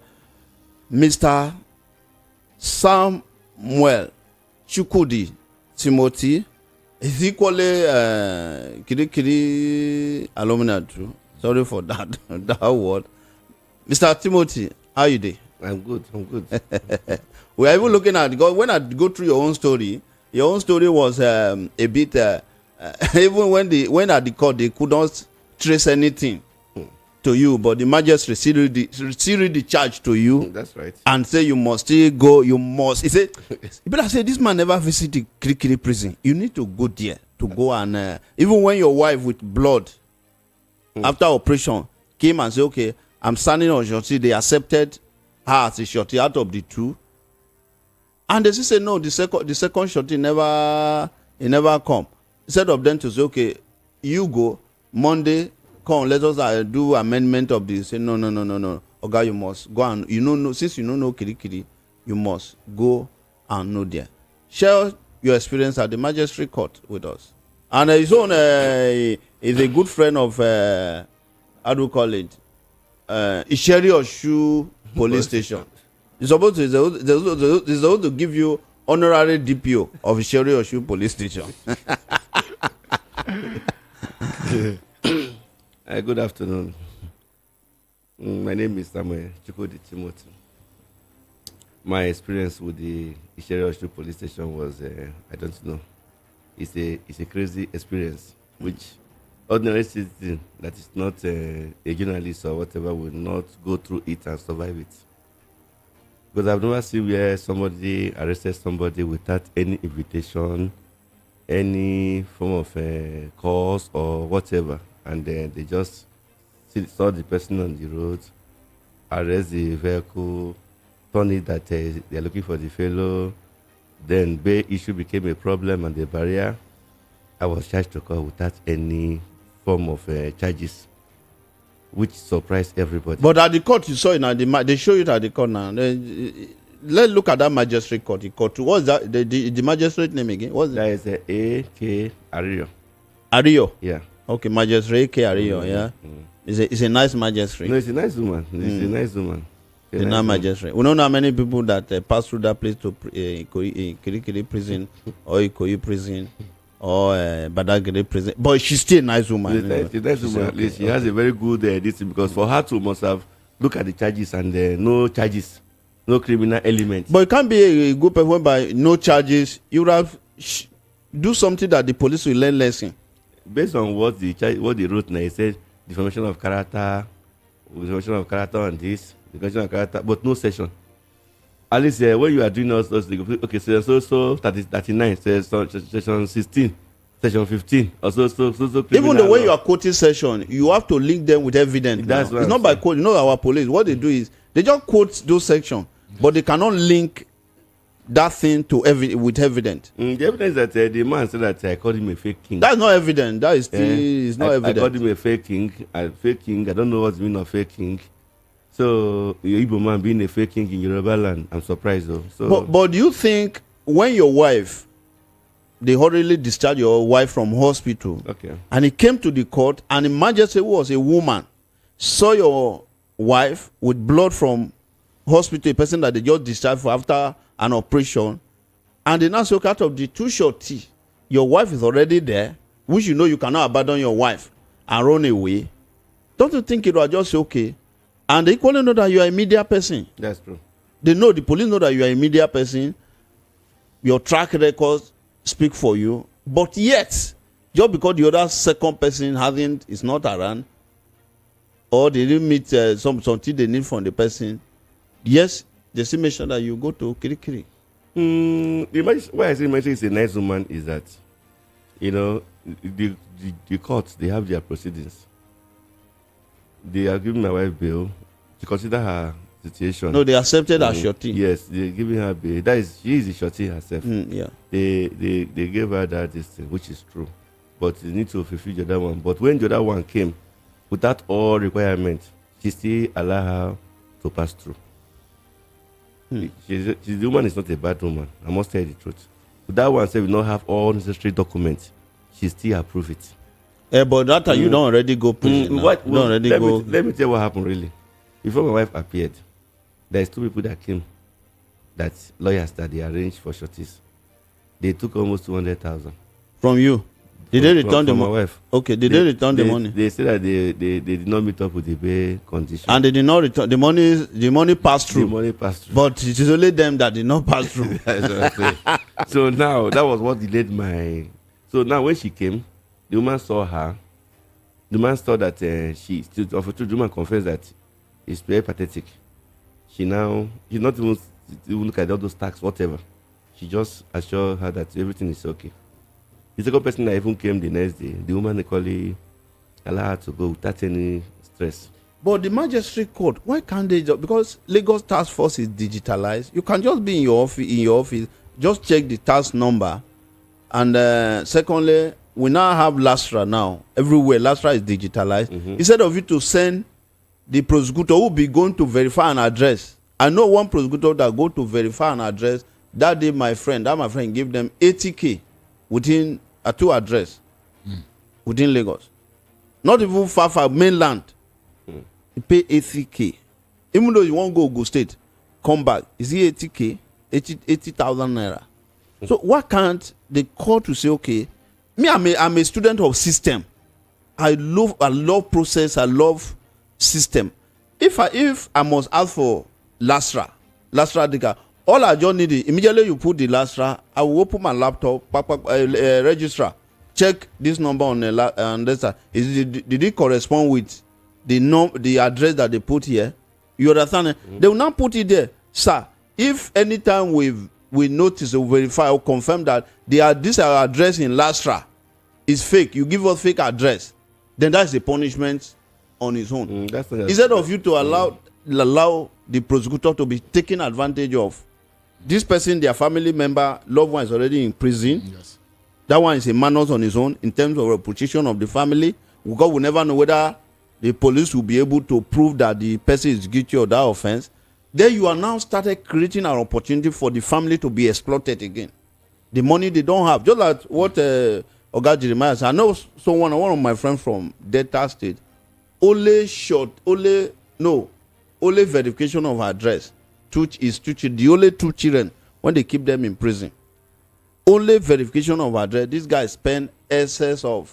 Mr. Samuel Chukwudi Timothy. Is equally Kiri alumni too. Sorry for that word. Mr. Timothy, how you doing? I'm good. We are even looking at, because when I go through your own story was a bit even when at the court they could not trace anything to you, but the magistrate still read the charge to you. That's right. And say you must still go. You must. He said, you better say this man never visited Kirikiri prison. You need to go there to go and even when your wife with blood after operation came and said, okay, I'm standing on shorty, they accepted her as a shorty out of the two. And they still say no, the second shorty never come. Instead of them to say, okay, you go Monday. Come, let us do amendment of this. Say no. Oga, you must go and since you don't know Kirikiri, you must go and know there. share your experience at the magistrate court with us. And his own is a good friend of how do you call it? Isheri Oshu Police Station. He's supposed to give you honorary DPO of Isheri Oshu Police Station. Good afternoon. My name is Samuel Chukwudi Timothy. My experience with the Isheri Oshu Police Station was, I don't know, it's a crazy experience, which ordinary citizen that is not a journalist or whatever will not go through it and survive it. Because I've never seen where somebody arrested somebody without any invitation, any form of cause or whatever, and then they just saw the person on the road, arrest the vehicle, turn it that they're looking for the fellow, then bail issue became a problem and the barrier. I was charged to court without any form of charges, which surprised everybody. But at the court, you saw it, they show it at the court now. Let's look at that magistrate court. The court. What's that? The magistrate name again? What's that? Is A.K. Ario. Ario? Yeah. Okay, Magistrate A.K. Ario, yeah. It's a nice magistrate. No, it's a nice woman. It's a nice woman. It's a nice magistrate. We don't know how many people that pass through that place to Kirikiri prison or Ikoyi prison or Badagry prison. But she's still a nice woman. She's a nice woman. At least she has a very good this thing, because for her to must have look at the charges and no charges, no criminal element. But it can't be a good person by no charges. You would have do something that the police will learn lesson. Based on what they wrote now, he said defamation of character on this, defamation of character, but no session. At least when you are doing all those, okay, so 39, session 16, session 15, or so. Even the way you are quoting session, you have to link them with evidence. That's it's not by quote. You know, our police, what they do is they just quote those sections, but they cannot link that thing to with evidence. The evidence that the man said that I called him a fake king. That's not evident. That is still is not evident. I called him a fake king. Fake king. I don't know what's the meaning of fake king. So your Igbo man being a fake king in Yoruba land, I'm surprised though. So, but do you think when your wife, they hurriedly discharged your wife from hospital, okay, and it came to the court, and the magistrate was a woman, saw your wife with blood from hospital, a person that they just discharged for after an operation, and they now say, out of the two shorty, your wife is already there, which you know you cannot abandon your wife and run away. Don't you think it was just okay? And they equally know that you are a media person. That's true. They know, the police know that you are a media person. Your track records speak for you. But yet, just because the other second person is not around, or they didn't meet something they need from the person, yes, they still make sure that you go to Kirikiri. Why I say is a nice woman is that, you know, the courts, they have their proceedings. They are giving my wife bail to consider her situation. No, they accepted her shorty. Yes, they're giving her bail. That is, she is the shorty herself. Yeah. They gave her that this thing, which is true. But they need to fulfill the other one. But when the other one came, without all requirements, she still allowed her to pass through. The woman is not a bad woman. I must tell you the truth. But that one said we don't have all necessary documents. She still approve it. But that time you don't already go prison. Let me tell you what happened really. Before my wife appeared, there's two people that came, that lawyers that they arranged for shorties. They took almost 200,000 from you. Did they return the money? My wife. Okay, they return the money? They said that they did not meet up with the bail condition. And they did not return the money. The money passed through. The money passed through. But it is only them that did not pass through. That's what I'm saying. So now that was what delayed my. So now when she came, the woman saw her. The man saw that the woman confessed that it's very pathetic. She not even look at all those tax, whatever. She just assured her that everything is okay. The second person that even came the next day, the woman equally allowed her to go without any stress. But the magistrate court, why can't they just, because Lagos Task Force is digitalized, you can just be in your office, just check the task number. And secondly, we now have Lastra now. Everywhere, Lastra is digitalized. Instead of you to send the prosecutor who will be going to verify an address. I know one prosecutor that go to verify an address That day, my friend gave them 80K within a 2 address within Lagos. Not even far mainland. You pay 80K. Even though you won't go state, come back. Is it 80K? 80,000 naira. So why can't the court to say, okay, me, I'm a student of system. I love process. I love system. If I must ask for Lastra Dika, all I just need is immediately you put the Lastra. I will open my laptop, registrar, check this number on this side. Did it correspond with the address that they put here? You understand? They will not put it there, sir. If anytime we notice or verify or confirm that this address in Lastra is fake, you give us fake address, then that's a punishment on its own. Instead of you to allow the prosecutor to be taking advantage of this person, their family member, loved one is already in prison. Yes. That one is a manus on his own in terms of reputation of the family, because we never know whether the police will be able to prove that the person is guilty of that offense. Then you are now started creating an opportunity for the family to be exploited again. The money they don't have. Just like what Oga Jeremiah said. I know one of my friends from Delta State, only verification of address. The only 2 children when they keep them in prison. Only verification of address. This guy spent excess of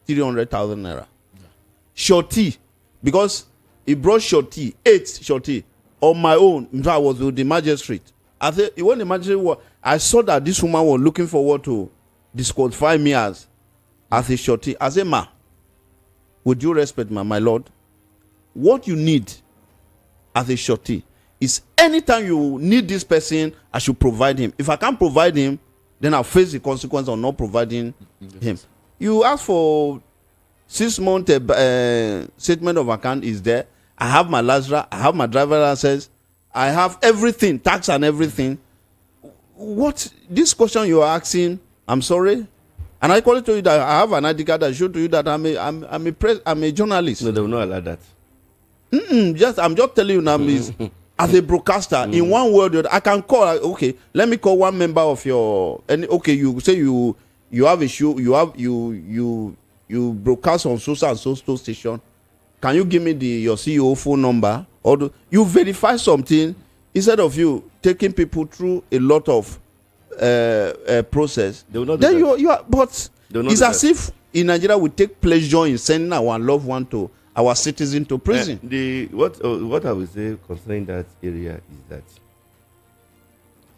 300,000 naira. Yeah. Shorty, because he brought 8 shorty. On my own, in fact, I was with the magistrate. I said, when the magistrate I saw that this woman was looking forward to disqualify me as a shorty. I said, ma, with due respect, my lord, what you need as a shorty is anytime you need this person, I should provide him. If I can't provide him, then I'll face the consequence of not providing him. You ask for 6-month statement of account is there. I have my Lazarus, I have my driver license, I have everything, tax and everything. What this question you are asking? I'm sorry, and I call it to you that I have an ID card that show to you that I'm a journalist. No, they will not allow that. I'm just telling you now, as a broadcaster, in one word, I can call. Okay, let me call one member of your. Okay, you say you have a show, you broadcast on so and so station. Can you give me your CEO phone number? Or you verify something instead of you taking people through a lot of process. They will not then you are. But it's as if in Nigeria we take pleasure in sending our loved one to our citizen to prison. What I would say concerning that area is that,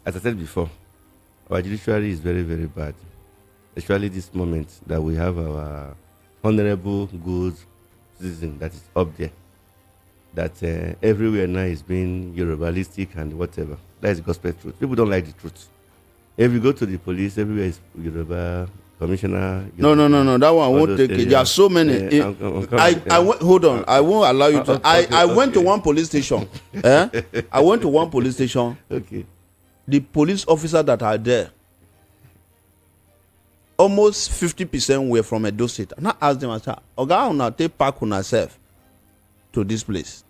as I said before, our judiciary is very, very bad. Especially this moment that we have our honorable, good citizen that is up there. That everywhere now is being Yorubalistic and whatever. That is gospel truth. People don't like the truth. If you go to the police, everywhere is Yoruba commissioner. No. That one won't take it. There are so many. Hold on. I won't allow you to. I went to one police station. I went to one police station. Okay. The police officers that are there, almost 50% were from Edo State. And I asked them, I said, Oga, una take park on yourself to this place.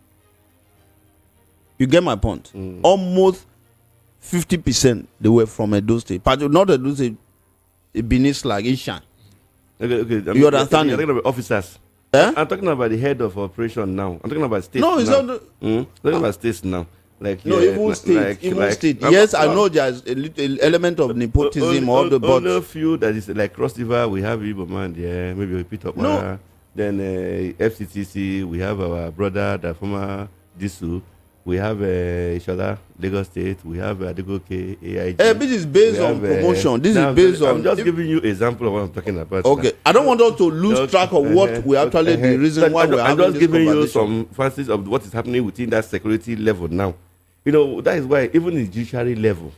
You get my point? Almost 50% they were from Edo State. But not Edo State, Benin like Ishan. Okay. You understand? You're talking about officers. I'm talking about the head of operation now. I'm talking about states. No, it's now. not. I'm talking about states now. Even state. Yes, I know there's a little element of nepotism or the but only a few that is like Cross River, we have Igbo man there, maybe we pick up no. Then FCTC, we have our brother, the former Disu, we have Ishola, Lagos State, we have Adegoke, AIG. This is based on promotion. This is based on. I'm just giving you example of what I'm talking about. Okay, now. I don't want us to lose track of what we actually the reason why we're having this conversation. I'm just giving you some fancies of what is happening within that security level now. You know, that is why even in the judiciary level,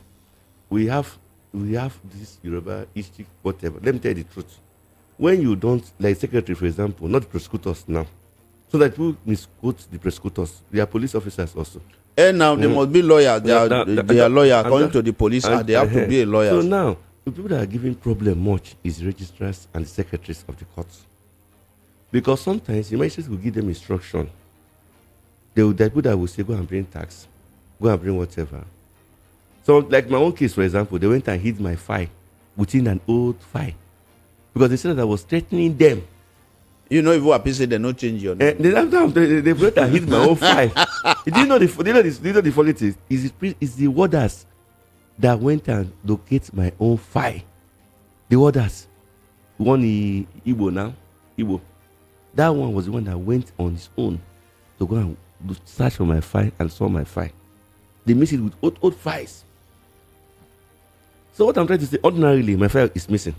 we have this Yoruba history, whatever. Let me tell you the truth. When you don't, like secretary, for example, not the prosecutors now, so that people misquote the prosecutors, they are police officers also. And now they must be lawyers. They are lawyers according to the police, and they have to be a lawyer. So now, the people that are giving problem much is registrars and the secretaries of the courts. Because sometimes the magistrates will give them instruction. The people that will say, go and bring tax, go and bring whatever. So, like my own case, for example, they went and hid my file within an old file because they said that I was threatening them. You know, if you are say they not change your name. They went and hid my own file. Do you know the funny thing? Is the warders that went and locate my own file. The warders, one in Igbo now, Igbo. That one was the one that went on his own to go and search for my file and saw my file. They missed it with old files. So what I'm trying to say, ordinarily, my file is missing.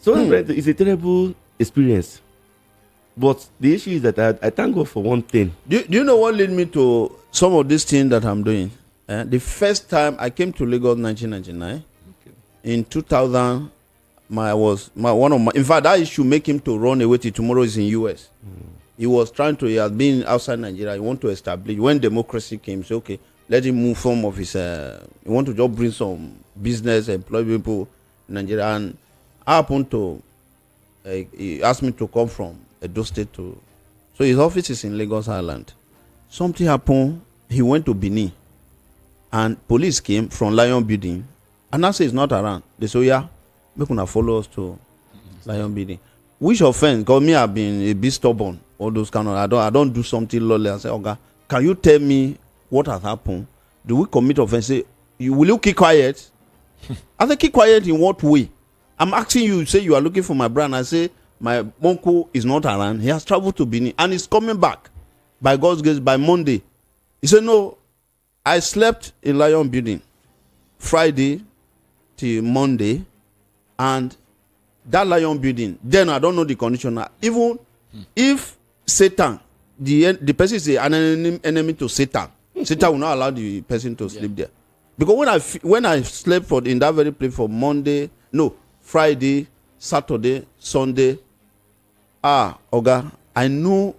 So what I'm trying to, it's a terrible experience. But the issue is that I thank God for one thing. Do you know what led me to some of these things that I'm doing? The first time I came to Lagos in 1999, in 2000, in fact, that issue make him to run away till tomorrow is in US. He was he has been outside Nigeria. He want to establish, when democracy came, say, okay, let him move some of his, he want to just bring some business, employ people in Nigeria. And I happened to, he asked me to come from Edo State to, so his office is in Lagos Island. Something happened, he went to Benin, and police came from Lion Building, and I say he's not around. They say, yeah, make una follow us to Lion Building. Which offense? Because me, I've been a bit stubborn. All those kind of, I don't do something lawless. I say, okay, can you tell me what has happened? Do we commit offense? Say, will you keep quiet? I say, keep quiet in what way? I'm asking you, say you are looking for my brand. I say, my uncle is not around. He has traveled to Benin and he's coming back by God's grace by Monday. He said, no, I slept in Lion Building Friday till Monday, and that Lion Building, then I don't know the condition. Even if Satan, the person is an enemy to Satan, Satan will not allow the person to sleep there. Because when I slept in that very place for Friday, Saturday, Sunday, Oga, I knew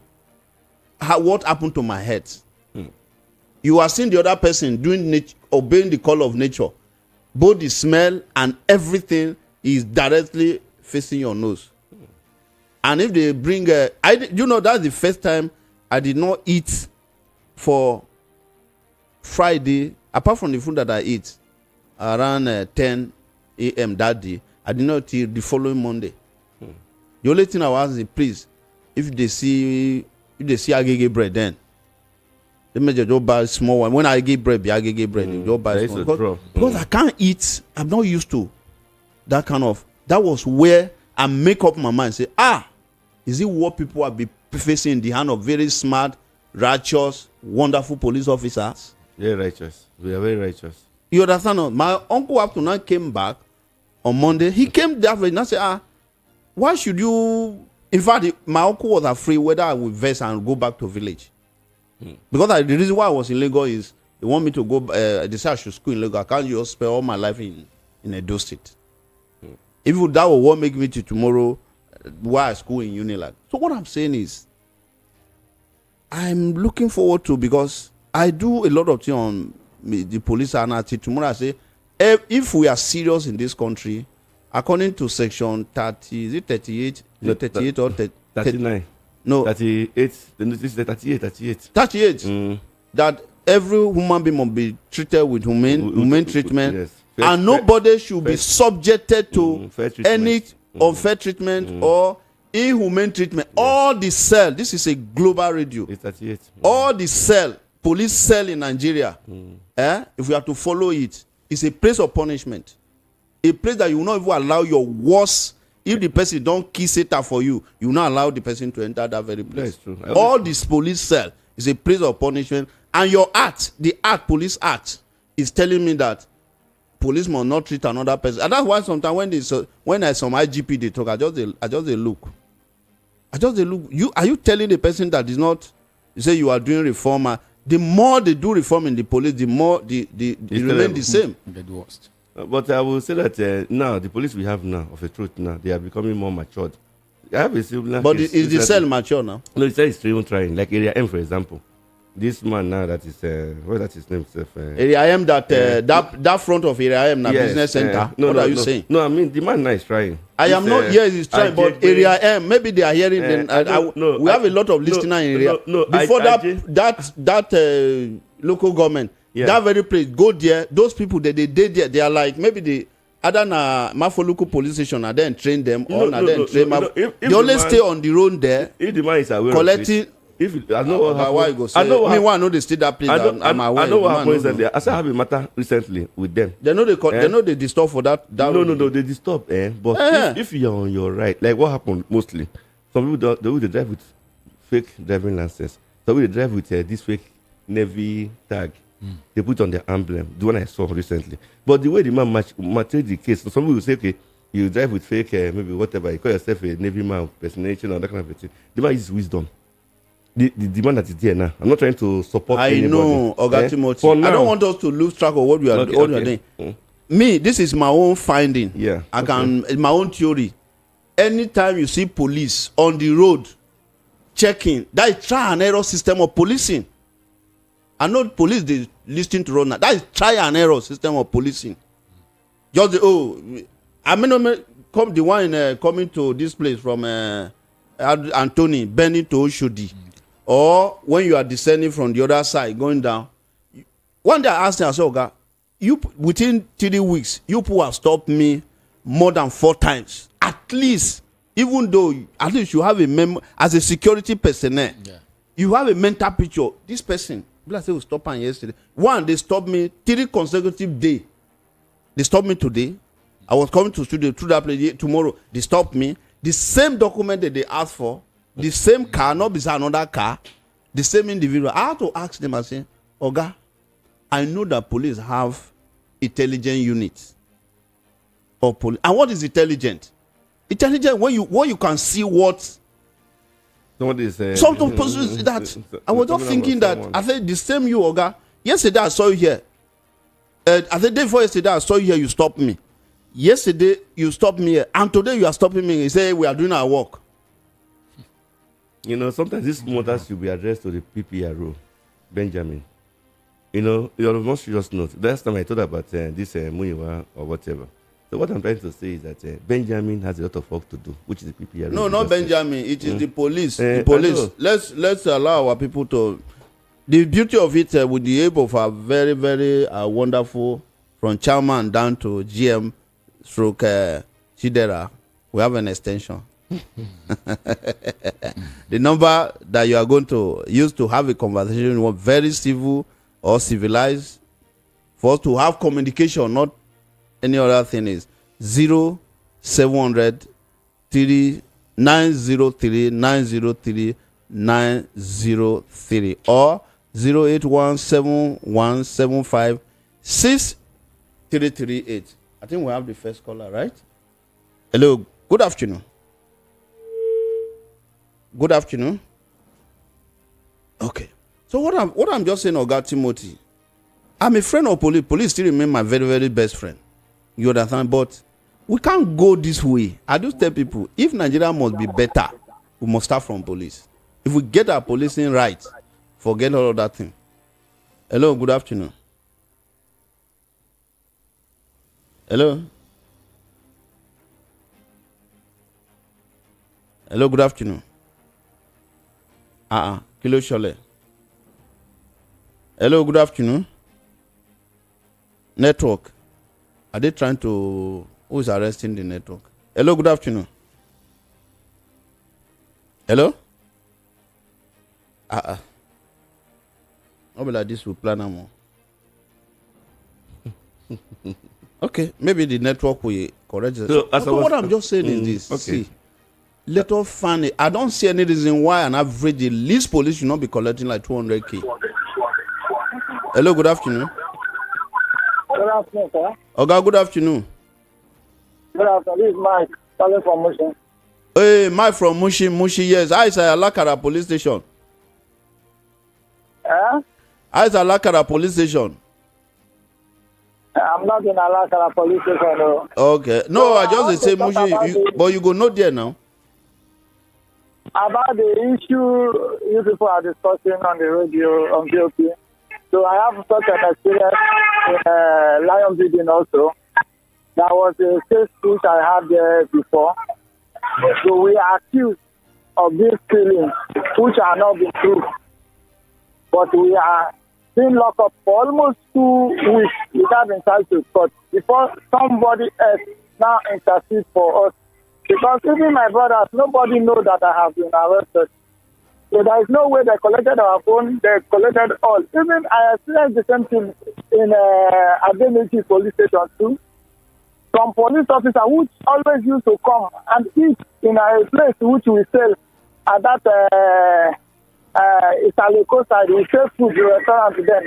what happened to my head. You are seeing the other person obeying the call of nature. Both the smell and everything is directly facing your nose. And if they bring that's the first time I did not eat for Friday, apart from the food that I eat around 10 a.m. that day. I did not eat the following Monday. The only thing I was asking, please, if they see agege bread, then they may just buy small one. When I give bread, they just buy small. Because I can't eat. I'm not used to that kind of. That was where I make up my mind. Say, is it what people have been facing in the hand of very smart, righteous, wonderful police officers? Yeah, righteous. We are very righteous. You understand? My uncle after now came back on Monday. He came that way and I said, why should you? In fact, my uncle was afraid whether I would vex and go back to village. Because the reason why I was in Lagos is they want me to go. They said I should school in Lagos. I can't just spend all my life in Edo State. If that was what make me to tomorrow, why I school in Unilag. So what I'm saying is, I'm looking forward to, because I do a lot of things on the police anarchy. Tomorrow I say, if we are serious in this country, according to section 30, is it 38? No, 38 or 39. No. 38. This is 38. 38. That every human being must be treated with humane treatment. Yes. And nobody should be subjected to any unfair treatment or inhumane treatment. Yeah. All the cell, this is a global radio. It's 38. All the cell, police cell in Nigeria, if we have to follow it, it's a place of punishment. A place that you will not even allow your worst. If the person don't kiss it for you, you will not allow the person to enter that very place. That's true. All this police cell is a place of punishment. And your act, police act, is telling me that police must not treat another person. And that's why sometimes when I some IGP they talk, I just look. Are you telling the person that is not? You say you are doing reform. The more they do reform in the police, the more they remain the same. Get worst. But I will say that now the police we have now, of a truth now, they are becoming more matured. I have a similar. But is the cell mature now? No, the cell is even trying. Like Area M, for example. This man now that is what's his name? Area M, that front of Area M, yes, business center. What are you saying? No, I mean the man now is trying. I am not. Yes, he's trying. But Area M, maybe they are hearing. We have a lot of listeners in Area. Before that local government, Yeah. That very place, go there. Those people that they did there, they are like maybe the other Mafoluku police station and then train them or then train them. They always stay on the road there. If the man is aware collecting. of it, if I know what happened, why you go say? I know what me one know they stay that place. I know what happened recently. I still have a matter recently with them. They know they know they disturb for that. No, they disturb. But if you're on your right, like what happened mostly, some people they drive with fake driving license. Some people they drive with this fake Navy tag. They put on their emblem. The one I saw recently. But the way the man matched the case, some people will say, okay, you drive with fake, maybe whatever. You call yourself a Navy man, impersonation, or that kind of thing. The man uses wisdom. The man that is there now. I'm not trying to support anybody. I know, Oga Timothy. I don't want us to lose track of what we are doing. Me, this is my own finding. Yeah. My own theory. Anytime you see police on the road checking, that is try and error system of policing. I know police they listening to road now. That is try and error system of policing. Just I mean, come the one coming to this place from Anthony, Benny to Oshodi. Or when you are descending from the other side, going down. One day I asked him, I said, "Okay, you within 3 weeks, you people have stopped me more than 4 times. At least, even though at least you have a as a security personnel, you have a mental picture. This person, I said, we stopped him yesterday. One, they stopped me 3 consecutive days. They stopped me today. I was coming to studio through that place tomorrow. They stopped me. The same document that they asked for. The same car, not beside another car, the same individual. I had to ask them, I say, Oga, I know that police have intelligent units. Or police. And what is intelligent? Intelligent when you can see what somebody is some persons that I was not thinking that I said the same you, Oga. Yesterday I saw you here. I said day before yesterday I saw you here, you stopped me. Yesterday you stopped me here, and today you are stopping me. You say we are doing our work. You know, sometimes these matters should be addressed to the PPRO, Benjamin. You know, you're on a more serious note. Last time I told about this Muyiwa or whatever. So what I'm trying to say is that Benjamin has a lot of work to do, which is the PPRO. No, not Benjamin. It is the police. The police. Let's allow our people to. The beauty of it, with the help of our very, very wonderful, from chairman down to GM, stroke Chidera, we have an extension. The number that you are going to use to have a conversation was very civil or civilized for us to have communication, not any other thing, is 0700 903 903 903 or 0817175 6338. I think we have the first caller, right? Hello, good afternoon. Good afternoon. Okay. So what I'm just saying, Oga Timothy, I'm a friend of police. Police still remain my very, very best friend. You understand? But we can't go this way. I do tell people, if Nigeria must be better, we must start from police. If we get our policing right, forget all of that thing. Hello, good afternoon. Hello. Hello, good afternoon. Kilo Shole. Hello, good afternoon. Network. Are they trying to... Who is arresting the network? Hello, good afternoon. Hello? Not be like this, we plan more. Okay, maybe the network will correct it. So, what I'm just saying is this. Okay. See, let us find it. I don't see any reason why an average, the least police should not be collecting like 200K. Hello, good afternoon. Good afternoon, sir. Okay, good afternoon. Good afternoon. This is Mike, calling from Mushin. Hey, Mike from Mushin, yes. I say Alakara police station. I say Alakara police station. I'm not in Alakara police station, though. Okay. No, I just say Mushin, but you go not there now. About the issue you people are discussing on the radio, on BOP. So I have such an experience in Lion Building also. That was a case which I had there before. So we are accused of these killings, which are not the truth. But we are been locked up for almost 2 weeks without being charged to court before somebody else now intercedes for us. Because even my brothers, nobody knows that I have been arrested. So there is no way they collected our phone, they collected all. Even I experienced the same thing in Adeniji police station too. Some police officers which always used to come and eat in a place which we sell at that Isaleko side, we sell food to restaurant to them.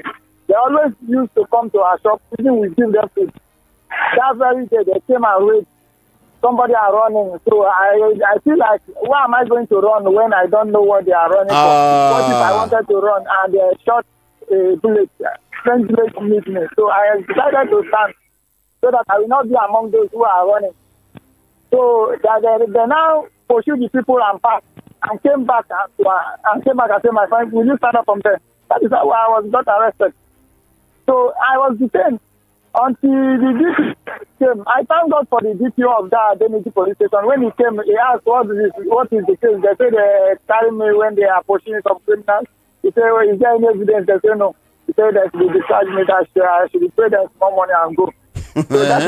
They always used to come to our shop, even we give them food. That very day they came and raided. Somebody are running, so I feel like, why am I going to run when I don't know what they are running for? What if I wanted to run and they shot a bullet, French bullet meet me? So I decided to stand so that I will not be among those who are running. So they now pursued the people and passed and came back and said, my friend, will you stand up from there? That is how I was not arrested. So I was detained until the DP came. I thank God for the DPO of that Adeniji police station. When he came, he asked, what is the case? They said they carry me when they are pushing some criminals. He said, well, is there any evidence? They said no. He said that they discharge me, that I should pay them small money and go. So that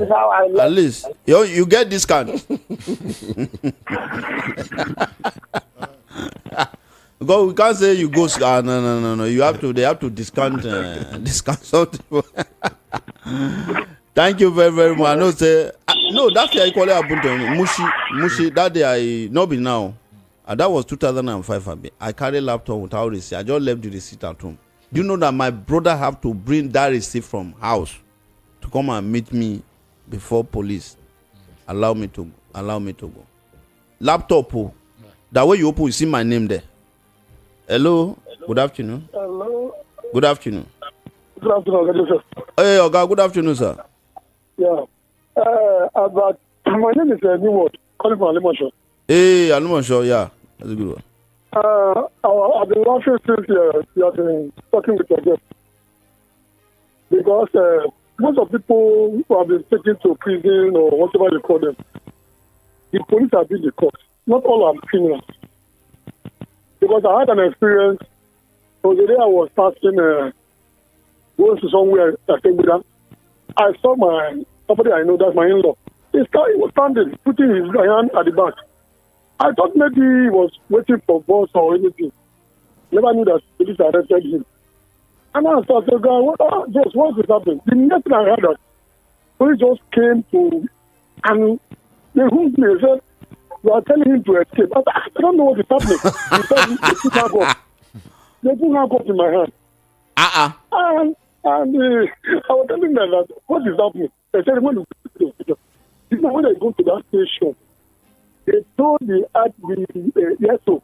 is how I left. At least you get discount. Because we can't say you go. No. You have to. They have to discount something. Thank you very, very much. I know say no. That's the equally happened to Mushi. That day I not be now. That was 2005. I carry laptop without receipt. I just left the receipt at home. Do you know that my brother have to bring that receipt from house to come and meet me before police allow me to go. Laptop. That way you open, you see my name there. Hello. Good afternoon. Hello. Good afternoon. Good afternoon, sir. Hey, Oga. Good afternoon, sir. Yeah. But my name is Neward, calling from Alimosho. Hey, Alimosho. Yeah, that's a good one. I've been laughing since you have been talking with your guest. Because most of people who have been taken to prison or whatever you call them, the police have been the cause. Not all are criminals. Because I had an experience. So the day I was passing, going to somewhere, I saw somebody I know, that's my in-law. He was standing, putting his hand at the back. I thought maybe he was waiting for bus or anything. Never knew that police arrested him. And I started going, what is happening? The next thing I heard that police just came to, and they hooked me. They said, you are telling him to escape. I don't know what is happening. He said, they put handcuffs in my hand. And I was telling them that, what is happening? They said, when you go to the hospital, when I go to that station, they told the SO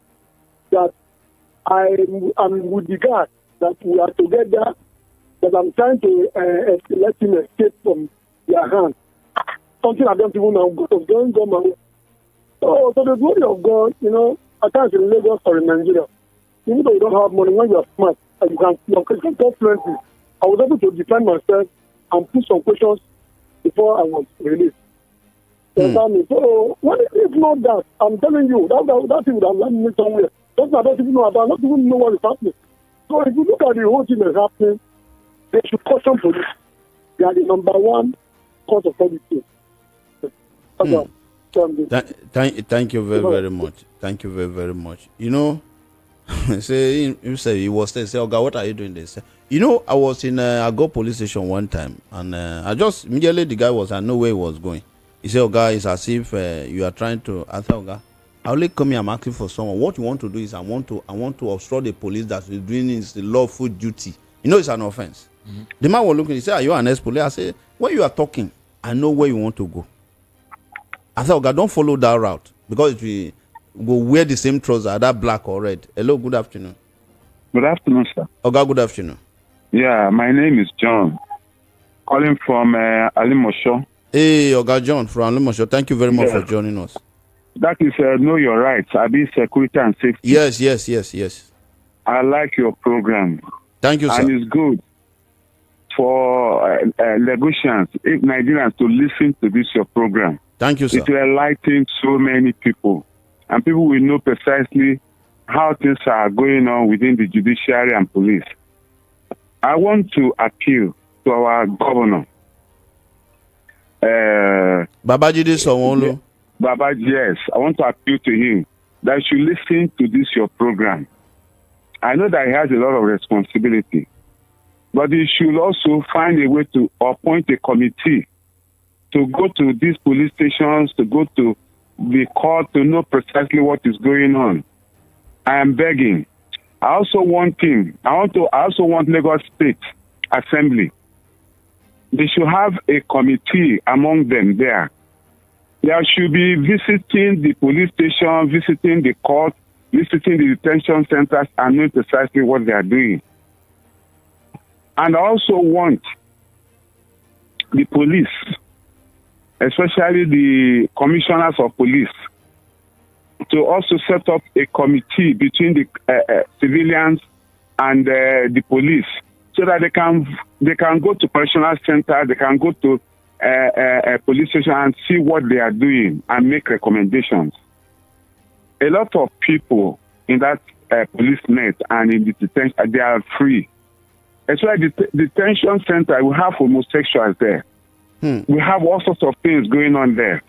that I'm with the guard, that we are together, that I'm trying to let him escape from their hands. Something I don't even know. God of going on. So the glory of God, at times in Lagos or in Nigeria, even though you don't have money, when you are smart, and you can talk fluently, I was able to defend myself and put some questions before I was released. So, if not that, I'm telling you, that thing would have landed me somewhere. Something I don't even know about, I don't even know what is happening. So if you look at the whole thing that's happening, they should caution police. They are the number one cause of all these things. Thank you very, very much. Thank you very, very much. Say he was there. Say, "Oh God, what are you doing this?" I was in Ago police station one time, and I just immediately the guy I know where he was going. He said, "Oh God, it's as if you are trying to." I said, "Oh God, I only come here. I'm asking for someone. What you want to do is I want to obstruct the police that is doing his lawful duty. It's an offense." Mm-hmm. The man was looking. He said, "Are you an ex-police?" I said, "When you are talking, I know where you want to go." I said, "Oh God, don't follow that route because if we go wear the same trouser, that black or red." Hello, good afternoon. Good afternoon, sir. Oh God, good afternoon. Yeah, my name is John, calling from Alimosho. Hey, Oga John from Alimosho. Thank you very much for joining us. That is Know Your Rights, Abi Security and Safety. Yes. I like your program. Thank you, sir. And it's good for Lagosians, Nigerians to listen to this your program. Thank you, sir. It will enlighten so many people. And people will know precisely how things are going on within the judiciary and police. I want to appeal to our governor. Babajide Sanwo-Olu. Baba, yes, I want to appeal to him that he should listen to this your program. I know that he has a lot of responsibility, but he should also find a way to appoint a committee to go to these police stations, to go to the court to know precisely what is going on. I am begging. I also want Lagos State Assembly. They should have a committee among them there. They should be visiting the police station, visiting the court, visiting the detention centers, and knowing precisely what they are doing. And I also want the police, especially the commissioners of police, to also set up a committee between the civilians and the police, so that they can go to correctional center, they can go to a police station and see what they are doing and make recommendations. A lot of people in that police net and in the detention, they are free. Especially the detention center, we have homosexuals there. We have all sorts of things going on there.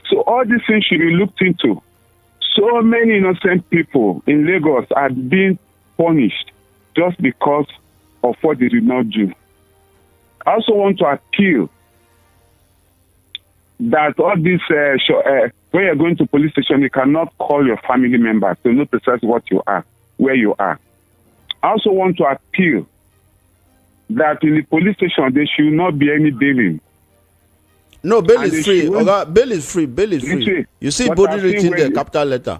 So all these things should be looked into. So many innocent people in Lagos are being punished just because of what they did not do. I also want to appeal that all this, when you're going to police station, you cannot call your family members to know precisely what you are, where you are. I also want to appeal that in the police station, there should not be any bailing. No, bail is free. Bail is free. Bail is free. You see body written there, capital letter.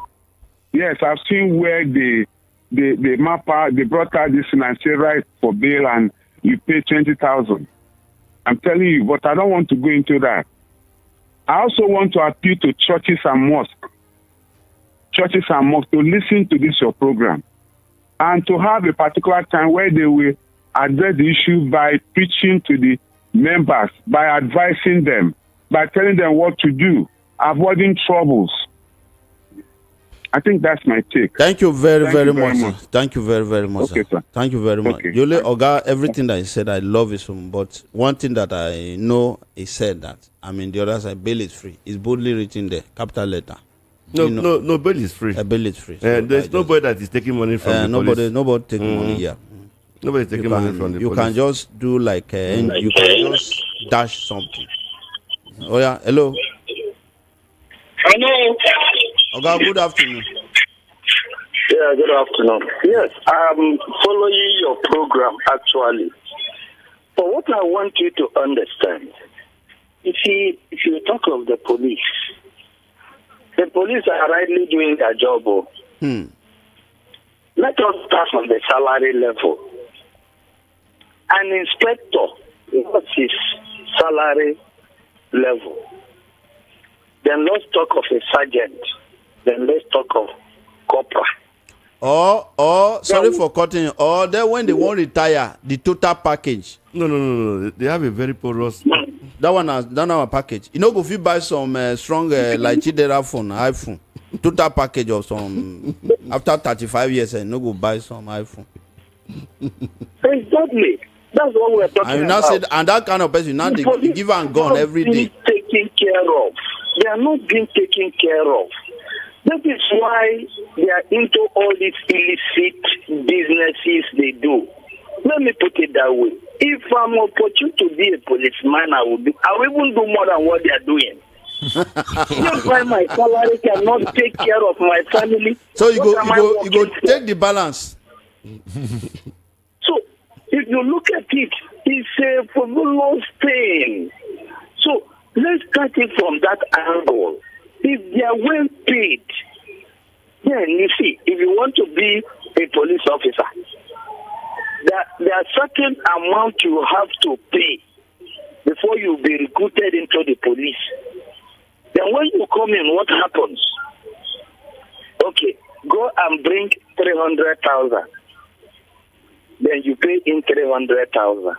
Yes, I've seen where the mapper, they brought out this and say right for bail and you pay 20,000. I'm telling you, but I don't want to go into that. I also want to appeal to churches and mosques to listen to this your program and to have a particular time where they will address the issue by preaching to the members, by advising them, by telling them what to do, avoiding troubles. I think that's my take. Thank you very much. Thank you very much. Okay, sir. Thank you very much. Yole Oga, everything that he said, I love it so much. But one thing that I know he said that, I mean, the other side, bail is free. It's boldly written there, capital letter. No, bail is free. Bail is free. So there's nobody that is taking money from the police. Nobody taking money here. Nobody's taking money from the you police. can just do like, you can just dash something. Oh yeah, hello. Hello. Oga, good afternoon. Yeah, good afternoon. Yes, I'm following your program actually. But what I want you to understand, if you talk of the police are rightly doing their job. Let us start from the salary level. An inspector, what's his salary level? Then let's talk of a sergeant. Then let's talk of corporal. Sorry for cutting. Or then when they won't retire, the total package. No. They have a very porous. That one has done our package. You know, if you buy some strong like Chidera phone, iPhone, total package of some after 35 years, and no go buy some iPhone. Exactly. That's what we're talking about. Said, and that kind of person, now they give and gone every day. Taken care of. They are not being taken care of. That is why they are into all these illicit businesses they do. Let me put it that way. If I'm opportune to be a policeman, I will even do more than what they are doing. Just why my salary cannot take care of my family. So you go take the balance. So if you look at it, it's a frivolous thing. So let's start it from that angle. If they are well paid, then you see, if you want to be a police officer, there are certain amount you have to pay before you be recruited into the police. Then when you come in, what happens? Okay, go and bring 300,000. Then you pay in 300,000.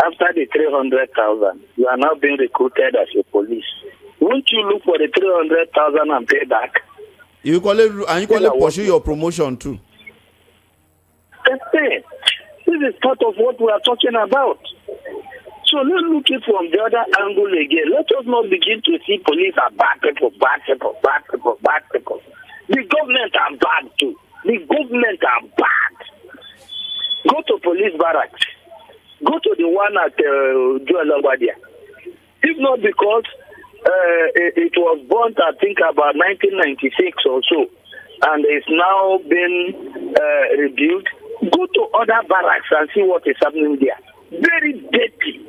After the 300,000, you are now being recruited as a police. Won't you look for the 300,000 and pay back? You equally pursue your promotion too. That's it. If is part of what we are talking about. So let's look it from the other angle again. Let us not begin to see police are bad people, bad people, bad people, bad people. The government are bad too. The government are bad. Go to police barracks. Go to the one at Joel Lagwadia. If not because it was burnt, I think, about 1996 or so, and it's now been rebuilt, go to other barracks and see what is happening there. Very dirty.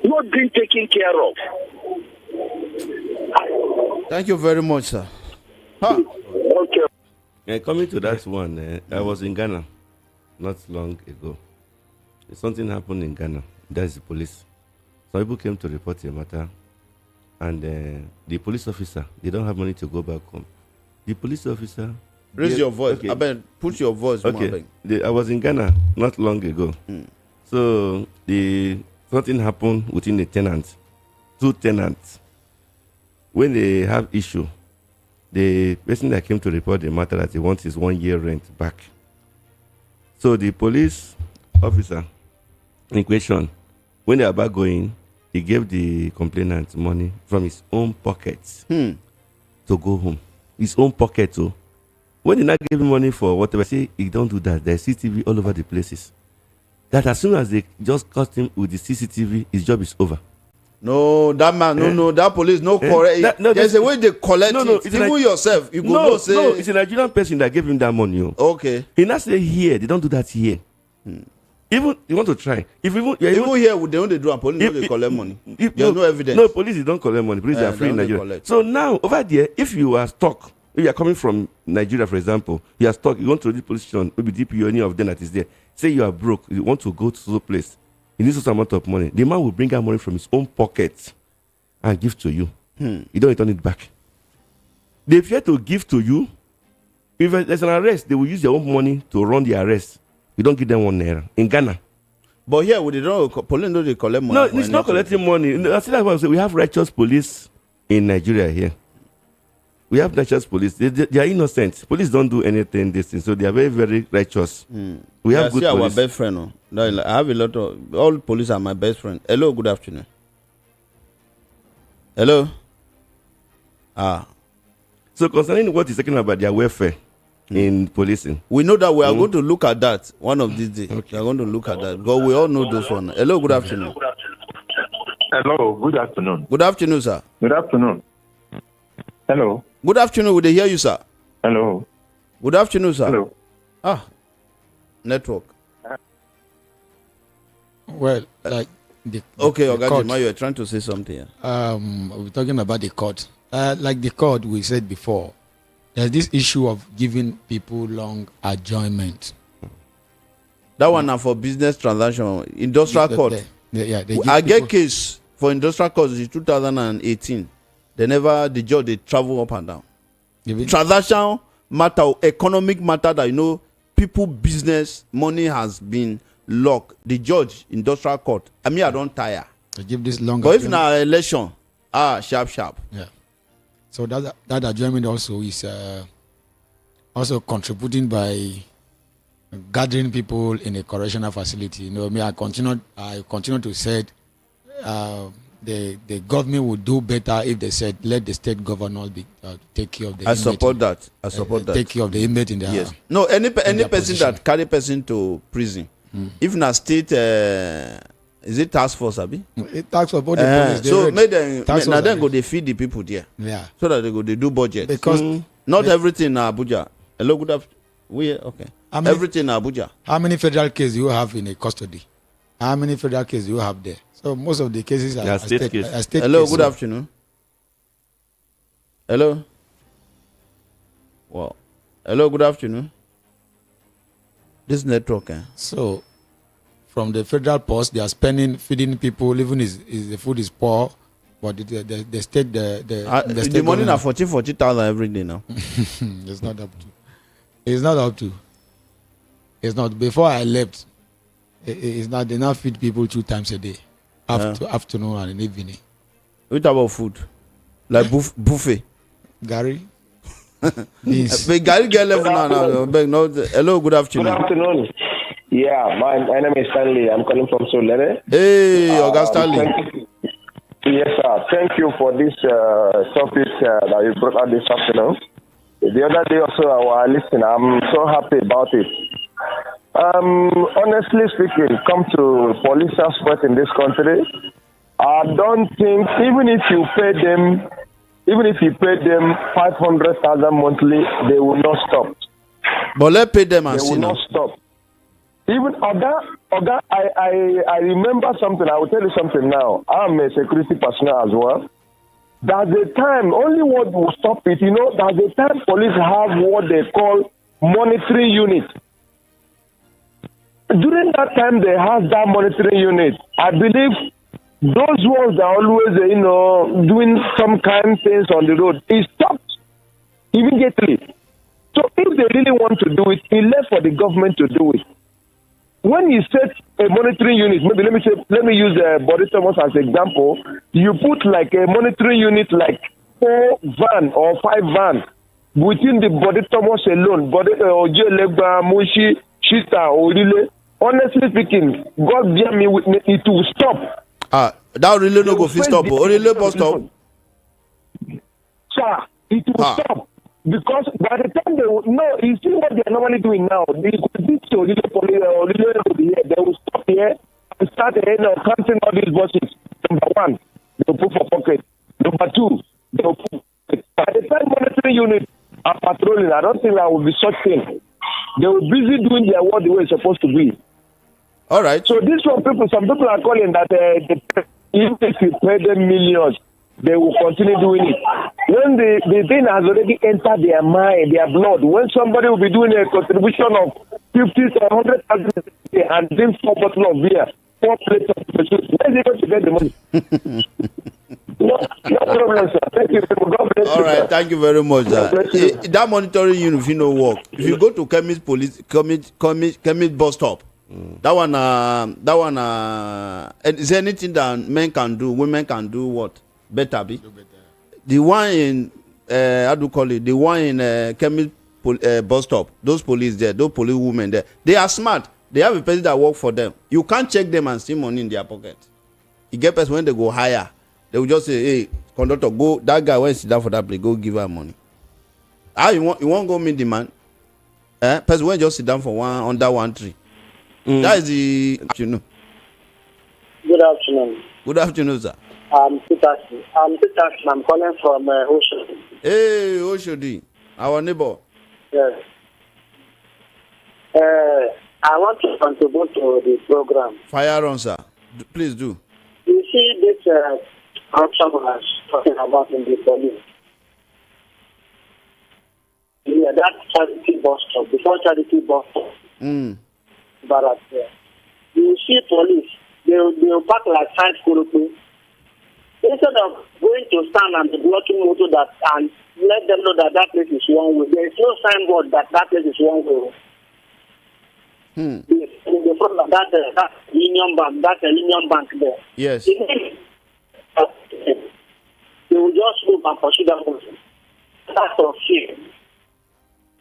Not being taken care of. Thank you very much, sir. Huh. Okay. Coming to that one, I was in Ghana not long ago. Something happened in Ghana. That's the police. Some people came to report a matter, and the police officer, they don't have money to go back home. The police officer... Raise your voice. Okay. I bet put your voice. Okay. I was in Ghana not long ago. So something happened within the tenants, 2 tenants. When they have issue, the person that came to report the matter that he wants his 1 year rent back. So the police officer in question, when they are back going, he gave the complainant money from his own pockets to go home. His own pocket, too. When they not give him money for whatever, say he don't do that. There's CCTV all over the places. That as soon as they just caught him with the CCTV, his job is over. No, that man, no, that police, no correct. There's a way they collect it. Even yourself, you go say. No, it's a Nigerian person that gave him that money. Okay. He not say here, they don't do that here. Even you want to try. Even here, they only do and police they collect money. There's no evidence. No, police they don't collect money. Police are free in Nigeria. So now over there, if you are stuck, if you are coming from Nigeria, for example, you are stuck, you want to the police station, maybe DPO, any of them that is there. Say you are broke, you want to go to the place, you need some amount of money. The man will bring out money from his own pocket and give to you. You don't return it back. They fear to give to you. If there's an arrest, they will use their own money to run the arrest. You don't give them 1 naira. In Ghana. But here, police don't they collect money? No, it's not collecting money. That's why I say we have righteous police in Nigeria here. We have righteous police. They are innocent. Police don't do anything this thing, so they are very, very righteous. We have good police. Our best friend. No, I have a lot of all police are my best friend. Hello, good afternoon. Hello. So concerning what he's talking about their welfare in policing, we know that we are going to look at that one of these days. Okay. We are going to look at that because we all know those one. Hello, good afternoon. Hello, good afternoon. Good afternoon, sir. Good afternoon. Hello. Good afternoon. Would they hear you, sir? Hello. Good afternoon, sir. Hello. Network. Well, like the Ogajima, you are trying to say something. We're talking about the court. Like the court we said before, there's this issue of giving people long adjournment. That one now for business transaction, industrial court. I get case for industrial court in 2018. The judge they travel up and down. Transaction matter, economic matter that people business money has been locked. The judge industrial court. I don't tire. To give this long. But if na election, sharp. Yeah. So that adjournment also is also contributing by gathering people in a correctional facility. I continue to say the government would do better if they said let the state governor take care of the inmate. I support that. Take care of the inmate in their yes. No, any person position. that carry person to prison, if na state is it task force, Abi? It task force both the police. So make them now then go they feed the people there. Yeah. So that they do budget. Because not everything in Abuja. Hello, good afternoon. Okay. Everything in Abuja. How many federal cases do you have in a custody? How many federal cases do you have there? So most of the cases are state cases. Hello, good afternoon. Hello. Wow. Hello, good afternoon. This network. So from the federal post, they are feeding people, even the food is poor, but the state the money now 40,000 every day now. It's not up to. It's not up to. It's not. Before I left, it's not. They now feed people 2 times a day, afternoon and evening. What about food? Like buffet? Gary. Gary get level now. Hello, good afternoon. Good afternoon. Yeah, my name is Stanley. I'm calling from Solere. Hey, Oga Stanley. Yes, sir. Thank you for this topic that you brought out this afternoon. The other day also, I was listening. I'm so happy about it. Honestly speaking, come to police aspect in this country, I don't think even if you pay them 500,000 monthly, they will not stop. But let's pay them and they see will now. not stop. Even Oga, I remember something. I will tell you something now. I'm a security personnel as well. There's a time, only what will stop it, there's a time police have what they call monitoring unit. During that time they have that monitoring unit. I believe those ones are always, doing some kind of things on the road. It stopped immediately. So if they really want to do it, it's left for the government to do it. When you set a monitoring unit, maybe let me use Body Thomas as an example. You put like a monitoring unit like 4 van or 5 vans within the Body Thomas alone. Body Ojelegba, Mushi, Shita, Orile. Honestly speaking, God bear me with me, it will stop. That really no go fit stop. Orile bus stop. Sir, it will stop. Because by the time they will, you see what they're normally doing now. They could be to they will stop here and start counting all these buses. Number 1, they'll put for pocket. Number 2, they'll put. By the time monitoring units are patrolling, I don't think that will be such thing. They will busy doing their work the way it's supposed to be. All right. So this one, some people are calling that even if you pay them millions, they will continue doing it. When the thing has already entered their mind, their blood, when somebody will be doing a contribution of 50 to 100,000 and drink 4 bottles of beer, 4 plates of pursuit, where is he going to get the money? No problem, sir. Thank you. God bless you. All right, sir. thank you very much. That monitoring unit, if you know work, if you go to chemist bus stop, that one, is there anything that men can do, women can do what? Better be? The one in, how do you call it? The one in chemist bus stop, those police there, those police women there, they are smart. They have a person that work for them. You can't check them and see money in their pocket. You get person when they go higher, they will just say, hey, conductor, go, that guy when he sit down for that place, go give her money. How you want go meet the man? Person when just sit down for under one tree. That is the afternoon. Good afternoon. Good afternoon, sir. I'm Peterson. I'm calling from Oshodi. Hey, Oshodi, our neighbor. Yes. I want to contribute to the program. Fire on, sir. Please do. You see this corruption was talking about in the police. Yeah, that charity bus stop, before charity bus stop. But you see police, they'll park like side Kuruku. Instead of going to stand and be blocking motor that and let them know that that place is one way. There is no signboard that place is one way. In the front of that Union Bank there. Yes. They will just move and pursue that person. That's of fear.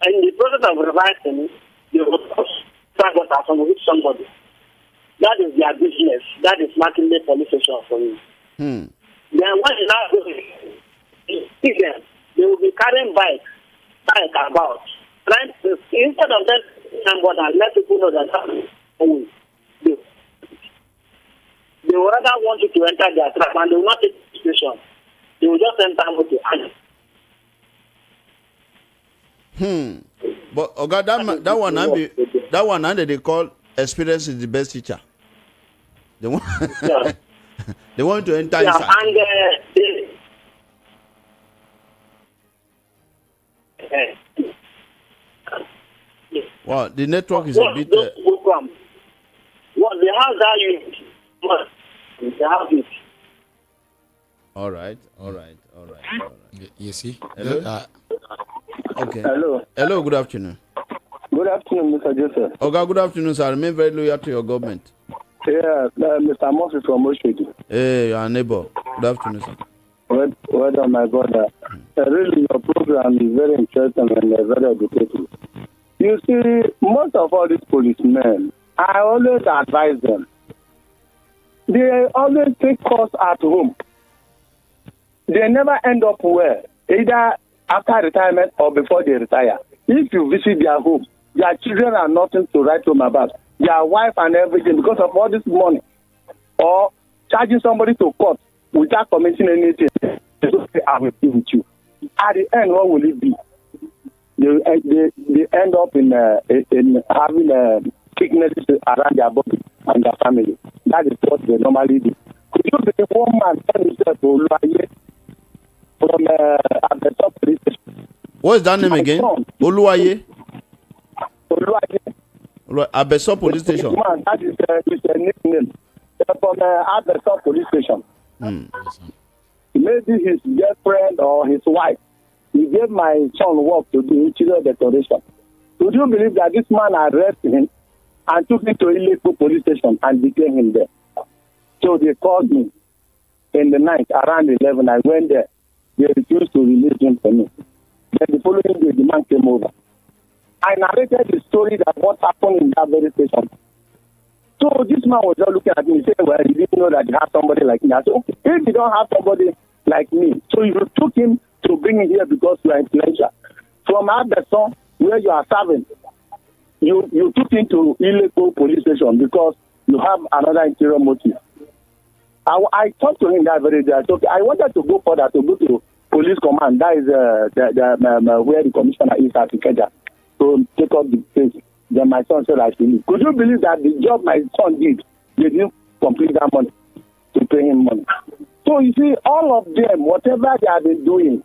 And in the process of revising, they will just target with somebody. That is their business. That is marking the police station for you. Then when you now go, you see them, they will be carrying bike about. Right? Instead of them somebody and let people know that they will rather want you to enter their trap and they will not take the station. They will just enter with you. But that one and they call experience is the best teacher. They want they want to enter inside. Well, the network is a bit. Well, they have that unit. They have it. All right. You see? Hello? Okay. Hello, good afternoon. Good afternoon, Mr. Joseph. Okay, good afternoon, sir. Remain very loyal to your government. Yeah, Mr. Moses from Oshodi. Hey, your neighbor. Good afternoon, sir. Well done, my brother. Really, your program is very interesting and very educative. You see, most of all these policemen, I always advise them. They always take course at home. They never end up well, either after retirement or before they retire. If you visit their home, their children are nothing to write home about. Their wife and everything, because of all this money, or charging somebody to court without committing anything. They don't say, I will be with you. At the end, what will it be? They end up in having sicknesses around their body and their family. That is what they normally do. Could you be one man tell himself to Oluwaye from Abeso police station? What is that name again? Oluwaye? Oluwaye. Abeso police station. Man, that is a nickname. From Abeso police station. Maybe his girlfriend or his wife. He gave my son work to do interior decoration. Would you believe that this man arrested him and took him to Ileko police station and detained him there? So they called me in the night around 11. I went there. They refused to release him for me. Then the following day, the man came over. I narrated the story that what happened in that very station. So this man was just looking at me and saying, well, he didn't know that he had somebody like me. I said, okay, if you don't have somebody like me, so you took him to bring him here because you are influential. From Abeson, where you are serving, you took him to Ileko police station because you have another interior motive. I talked to him that very day. I said, okay, I wanted to go further, to go to police command. That is where the commissioner is at Ikeja. To take up the case. Then my son said I should leave. Could you believe that the job my son did, they didn't complete that money to pay him money? So you see, all of them, whatever they have been doing,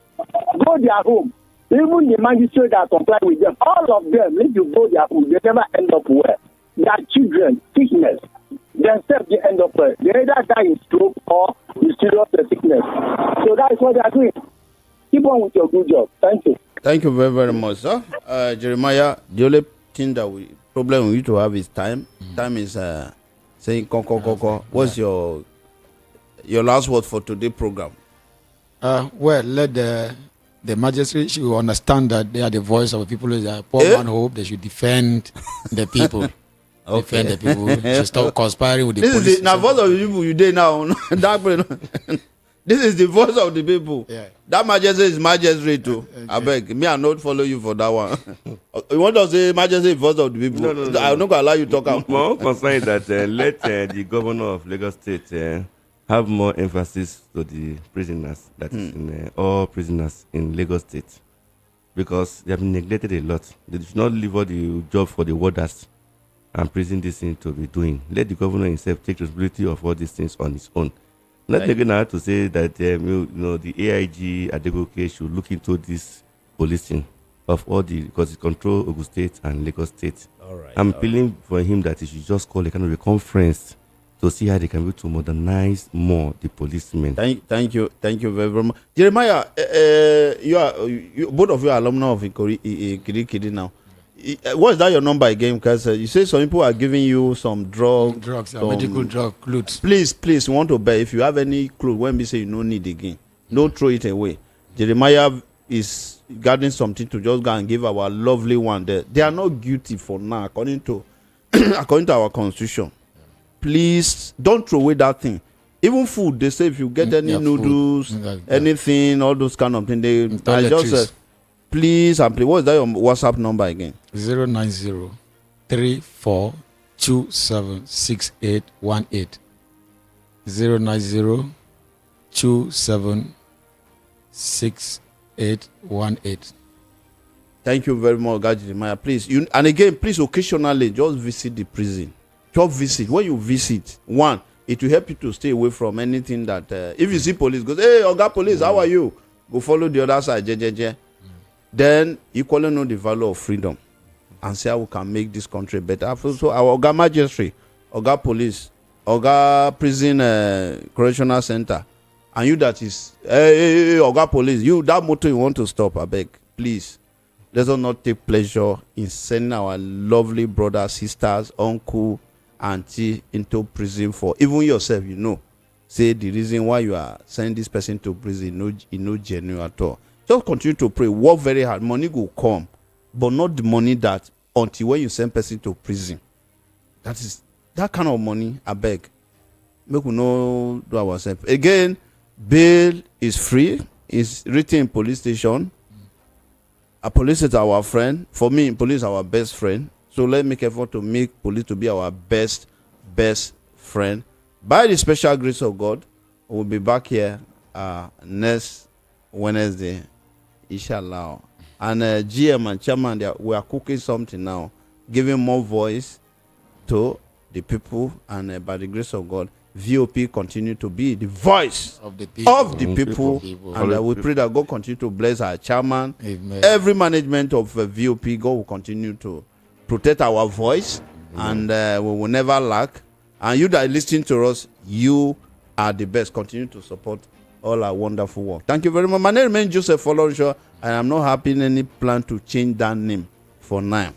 go their home. Even the magistrate that comply with them, all of them, if you go their home, they never end up well. Their children, sickness, themselves, they end up well. They either die in stroke or in serious sickness. So that is what they are doing. Keep on with your good job. Thank you. Thank you very, very much, sir. Jeremiah, the only thing that problem we need to have is time. Time is saying koko. What's your last word for today's program? Well, let the magistrate should understand that they are the voice of the people. They are poor man hope. They should defend the people. Okay. Defend the people. They should stop conspiring with the this police. Is the voice of the people you did now. This is the voice of the people. Yeah. That magistrate is magistrate too. I beg. Me, I not follow you for that one. You want to say magistrate is voice of the people? No. I'm not going to allow you to talk. My own concern is that let the governor of Lagos State have more emphasis to the prisoners, that is in all prisoners in Lagos State, because they have been neglected a lot. They should not leave all the job for the warders and prison this thing to be doing. Let the governor himself take responsibility of all these things on his own. Not again, I have to say that the AIG Adegoke should look into this policing of all the, because it controls Ogun State and Lagos State. All right. I'm appealing for him that he should just call a kind of a conference to see how they can be to modernize more the policemen. Thank you very, very much. Jeremiah, you both of you are alumni of Kiri now. What is that your number again? Because you say some people are giving you some drugs, medical drug clothes. Please, we want to buy. If you have any clothes, when we say you don't need again, don't throw it away. Jeremiah is gathering something to just go and give our lovely one there. They are not guilty for now, according to our constitution. Please don't throw away that thing. Even food, they say if you get any noodles, anything, all those kind of things, I just said, please and please. What is that your WhatsApp number again? 090-3427-6818. 090-27-6818. Thank you very much, God Jeremiah. Please, and again, please occasionally just visit the prison. Just visit. When you visit, one, it will help you to stay away from anything that if you see police, goes, hey, Oga Police, how are you? Go follow the other side, Then equally know the value of freedom and see how we can make this country better. So our Oga Magistrate, Oga Police, Oga Prison Correctional Center, and you that is hey, Oga Police, you that motto you want to stop, I beg, please. Let us not take pleasure in sending our lovely brothers, sisters, uncle, auntie into prison for even yourself, say the reason why you are sending this person to prison no genuine at all. Just continue to pray, work very hard, money will come, but not the money that until when you send person to prison, That is that kind of money. I beg. Make we know do ourselves. Again, bail is free. It's written in police station. A police is our friend. For me, police is our best friend. So let's make effort to make police to be our best friend. By the special grace of God, we'll be back here next Wednesday, inshallah. And GM and chairman, we are cooking something now, giving more voice to the people, and by the grace of God, VOP continue to be the voice of the people, and we pray that God continue to bless our chairman. Amen. Every management of VOP, God will continue to protect our voice. Amen. And we will never lack. And you that are listening to us, you are the best. Continue to support all our wonderful work. Thank you very much. My name remains Joseph Olorunso, and I'm not having any plan to change that name for now.